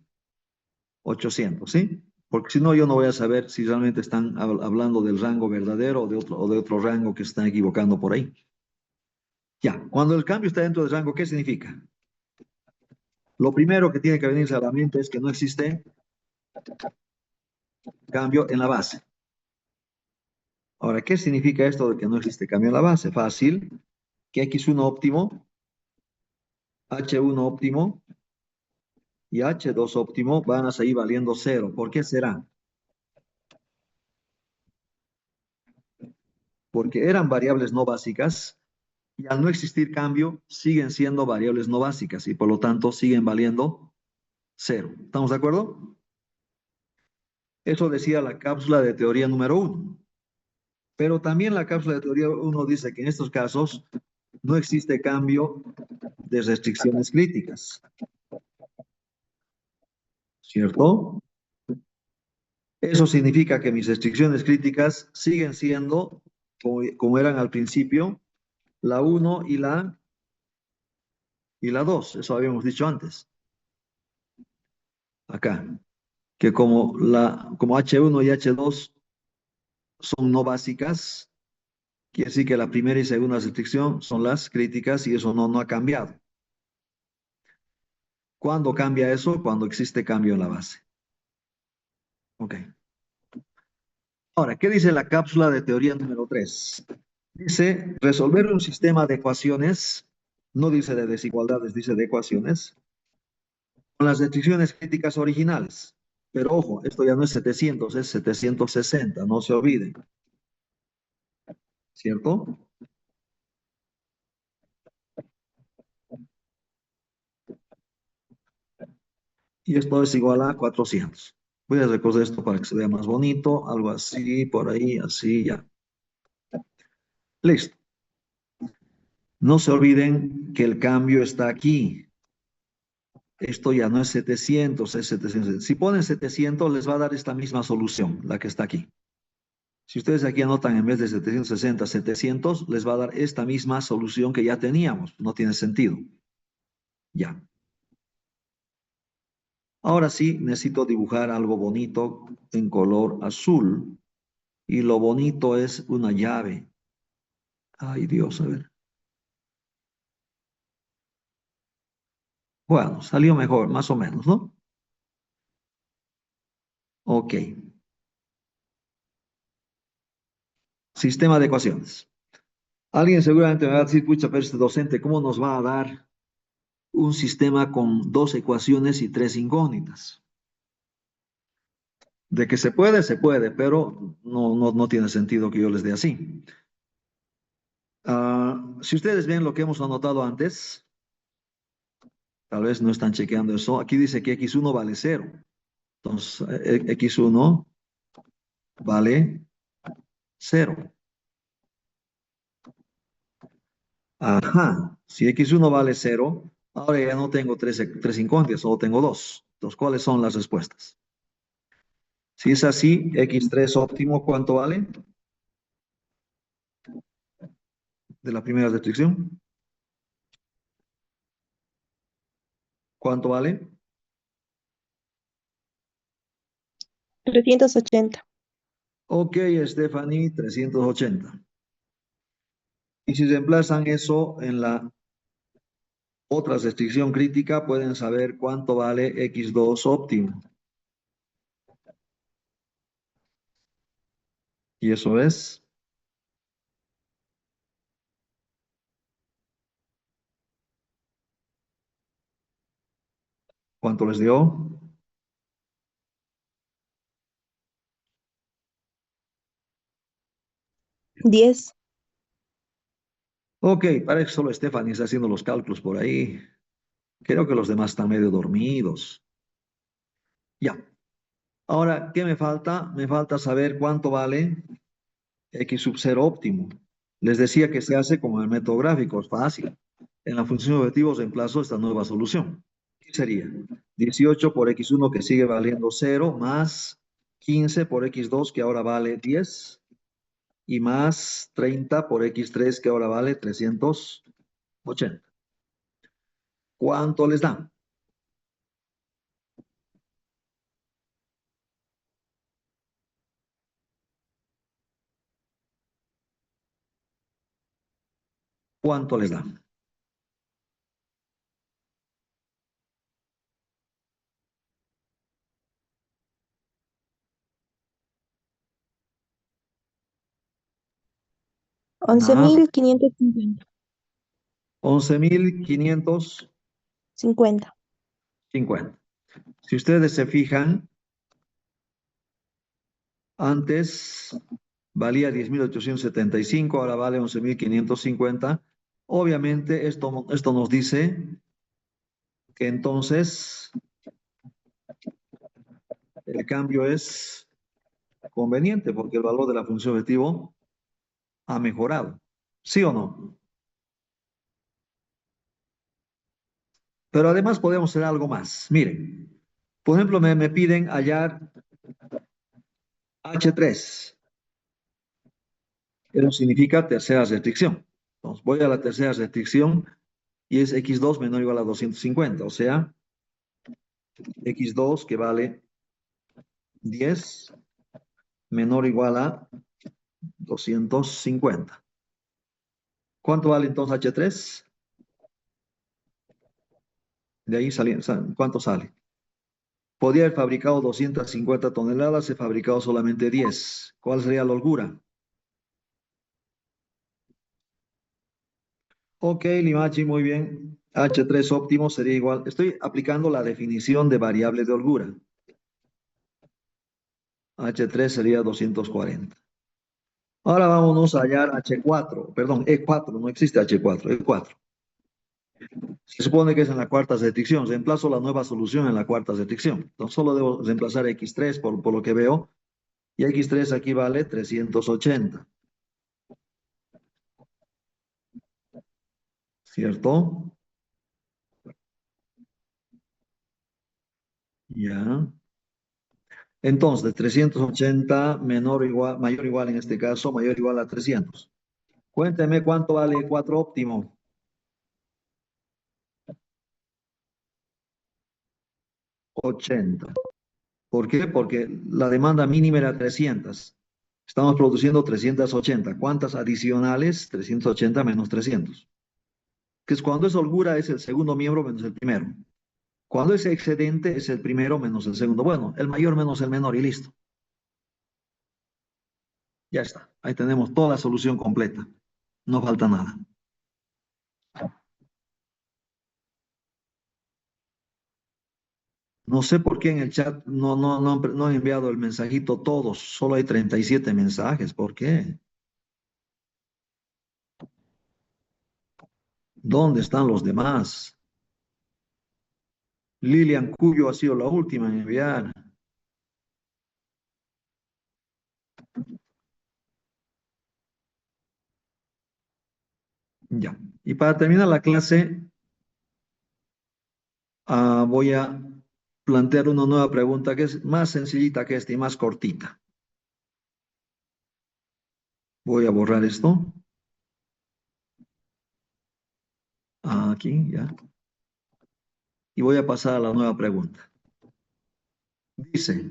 800, ¿sí? Porque si no, yo no voy a saber si realmente están hablando del rango verdadero o de otro rango que se están equivocando por ahí. Ya, cuando el cambio está dentro del rango, ¿qué significa? Lo primero que tiene que venirse a la mente es que no existe cambio en la base. Ahora, ¿qué significa esto de que no existe cambio en la base? Fácil, que X1 óptimo, H1 óptimo y H2 óptimo van a seguir valiendo cero. ¿Por qué será? Porque eran variables no básicas y al no existir cambio, siguen siendo variables no básicas y por lo tanto siguen valiendo cero. ¿Estamos de acuerdo? Eso decía la cápsula de teoría número uno. Pero también la cápsula de teoría uno dice que en estos casos no existe cambio de restricciones críticas, ¿cierto? Eso significa que mis restricciones críticas siguen siendo, como eran al principio, la uno y la 2. Eso habíamos dicho antes, acá, que como H1 y H2 son no básicas, quiere decir que la primera y segunda restricción son las críticas y eso no ha cambiado. ¿Cuándo cambia eso? Cuando existe cambio en la base. Ok. Ahora, ¿qué dice la cápsula de teoría número 3? Dice, resolver un sistema de ecuaciones, no dice de desigualdades, dice de ecuaciones, con las restricciones críticas originales. Pero ojo, esto ya no es 700, es 760, no se olviden, ¿cierto? Y esto es igual a 400. Voy a recoger esto para que se vea más bonito, algo así, por ahí, así, ya. Listo. No se olviden que el cambio está aquí. Esto ya no es 700, es 700. Si ponen 700, les va a dar esta misma solución, la que está aquí. Si ustedes aquí anotan en vez de 760, 700, les va a dar esta misma solución que ya teníamos. No tiene sentido. Ya. Ahora sí, necesito dibujar algo bonito en color azul. Y lo bonito es una llave. Ay, Dios, a ver. Bueno, salió mejor, más o menos, ¿no? Ok. Sistema de ecuaciones. Alguien seguramente me va a decir, pucha, pero este docente, ¿cómo nos va a dar un sistema con dos ecuaciones y tres incógnitas? De que se puede, pero no tiene sentido que yo les dé así. Si ustedes ven lo que hemos anotado antes, tal vez no están chequeando eso. Aquí dice que x1 vale cero. Entonces, x1 vale cero. Ajá. Si x1 vale cero, ahora ya no tengo tres incógnitas, solo tengo dos. Entonces, ¿cuáles son las respuestas? Si es así, x3 óptimo, ¿cuánto vale? De la primera restricción. ¿Cuánto vale? 380. Ok, Stephanie, 380. Y si reemplazan eso en la otra restricción crítica, pueden saber cuánto vale x2 óptimo. Y eso es, ¿cuánto les dio? 10. Ok, parece que solo Stephanie está haciendo los cálculos por ahí. Creo que los demás están medio dormidos. Ya. Ahora, ¿qué me falta? Me falta saber cuánto vale x sub 0 óptimo. Les decía que se hace como en el método gráfico, es fácil. En la función de objetivos reemplazo esta nueva solución. ¿Qué sería? 18 por x1 que sigue valiendo cero más 15 por x2 que ahora vale 10 y más 30 por x3 que ahora vale 380. ¿Cuánto les da? ¿cuánto les da? Once Nada. mil quinientos cincuenta. 11.550. 50. Si ustedes se fijan, antes valía 10.875, ahora vale 11.550. Obviamente, esto nos dice que entonces el cambio es conveniente porque el valor de la función objetivo ha mejorado. ¿Sí o no? Pero además podemos hacer algo más. Miren, por ejemplo, me piden hallar H3. Eso significa tercera restricción. Entonces, voy a la tercera restricción y es x2 menor o igual a 250. O sea, x2 que vale 10 menor o igual a 250. ¿Cuánto vale entonces H3? De ahí sale, ¿cuánto sale? Podría haber fabricado 250 toneladas, he fabricado solamente 10. ¿Cuál sería la holgura? Ok, Limachi, muy bien. H3 óptimo sería igual. Estoy aplicando la definición de variable de holgura. H3 sería 240. Ahora vámonos a hallar H4, perdón, E4, no existe H4, E4. Se supone que es en la cuarta restricción. Reemplazo la nueva solución en la cuarta restricción. Entonces solo debo reemplazar X3 por lo que veo. Y X3 aquí vale 380. ¿Cierto? Ya. Entonces, 380 menor o igual, mayor o igual en este caso, mayor o igual a 300. Cuénteme cuánto vale 4 óptimo. 80. ¿Por qué? Porque la demanda mínima era 300. Estamos produciendo 380. ¿Cuántas adicionales? 380 menos 300. Que es cuando es holgura es el segundo miembro menos el primero. Cuando es excedente es el primero menos el segundo. Bueno, el mayor menos el menor y listo. Ya está. Ahí tenemos toda la solución completa. No falta nada. No sé por qué en el chat no han enviado el mensajito todos. Solo hay 37 mensajes. ¿Por qué? ¿Dónde están los demás? Lilian Cuyo ha sido la última en enviar. Ya. Y para terminar la clase, voy a plantear una nueva pregunta que es más sencillita que esta y más cortita. Voy a borrar esto. Aquí, ya. Y voy a pasar a la nueva pregunta. Dice,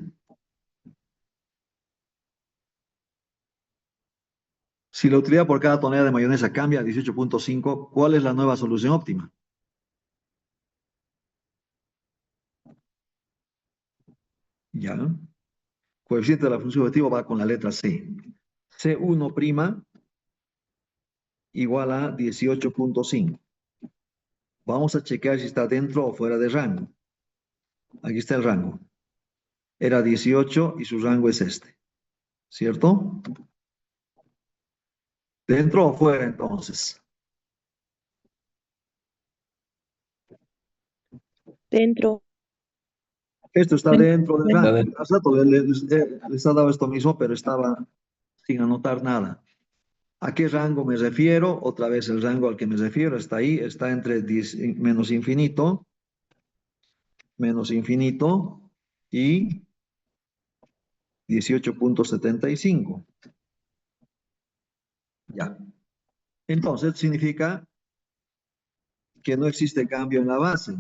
si la utilidad por cada tonelada de mayonesa cambia a 18.5, ¿cuál es la nueva solución óptima? Ya. Coeficiente de la función objetiva va con la letra C. C1' igual a 18.5. Vamos a checar si está dentro o fuera de rango. Aquí está el rango. Era 18 y su rango es este. ¿Cierto? ¿Dentro o fuera entonces? Dentro. Esto está dentro del Dentro. rango. Hace rato les ha dado esto mismo, pero estaba sin anotar nada. ¿A qué rango me refiero? Otra vez el rango al que me refiero está ahí, está entre menos infinito y 18.75. Ya. Entonces significa que no existe cambio en la base.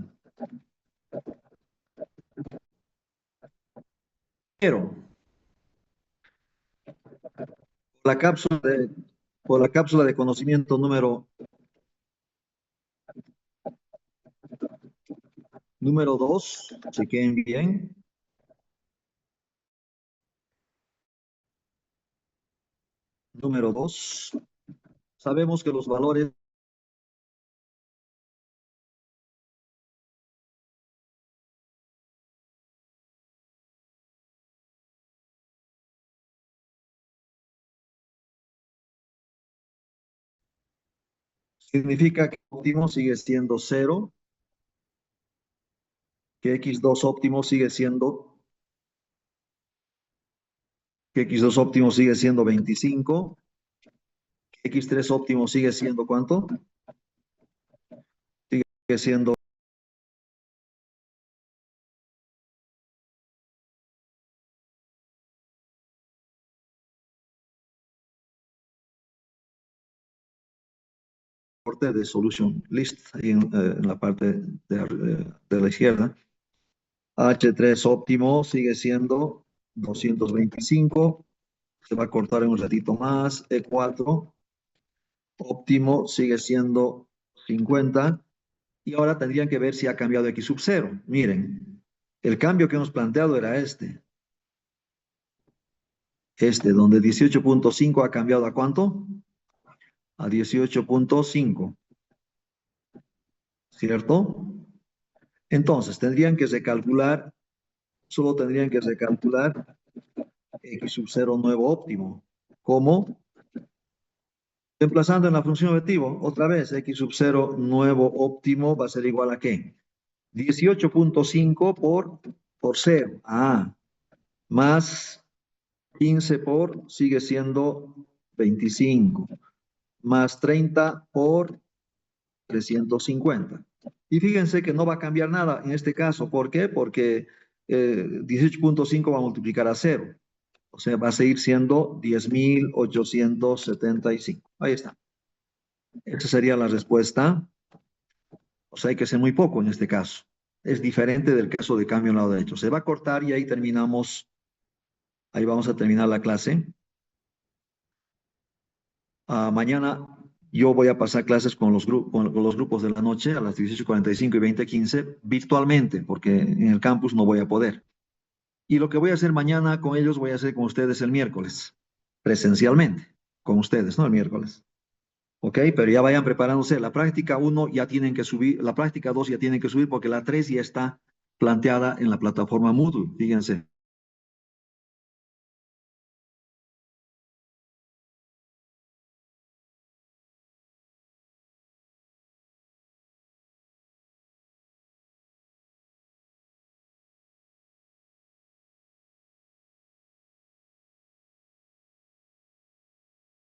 Pero la cápsula de, por la cápsula de conocimiento número Número 2, chequen bien. Número 2, sabemos que los valores significa que óptimo sigue siendo 0, que x2 óptimo sigue siendo, que x2 óptimo sigue siendo 25, que x3 óptimo sigue siendo ¿cuánto? Sigue siendo corte de solution list ahí en la parte de la izquierda. H3 óptimo sigue siendo 225, se va a cortar en un ratito más. E4 óptimo sigue siendo 50. Y ahora tendrían que ver si ha cambiado x sub 0. Miren, el cambio que hemos planteado era este. Donde 18.5 ha cambiado ¿a cuánto? A 18.5. ¿Cierto? Entonces, tendrían que recalcular, solo tendrían que recalcular x sub 0 nuevo óptimo. ¿Cómo? Reemplazando en la función objetivo, otra vez, x sub 0 nuevo óptimo va a ser igual a ¿qué? 18.5 por 0. Más 15 por sigue siendo 25. Más 30 por 350. Y fíjense que no va a cambiar nada en este caso. ¿Por qué? Porque 18.5 va a multiplicar a 0. O sea, va a seguir siendo 10.875. Ahí está. Esa sería la respuesta. O sea, hay que hacer muy poco en este caso. Es diferente del caso de cambio en lado derecho. Se va a cortar y ahí terminamos. Ahí vamos a terminar la clase. Mañana yo voy a pasar clases con los grupos de la noche a las 18:45 y 20:15 virtualmente, porque en el campus no voy a poder. Y lo que voy a hacer mañana con ellos, voy a hacer con ustedes el miércoles, presencialmente, con ustedes, ¿no? El miércoles. ¿Ok? Pero ya vayan preparándose. La práctica 1 ya tienen que subir, la práctica 2 ya tienen que subir porque la 3 ya está planteada en la plataforma Moodle. Fíjense.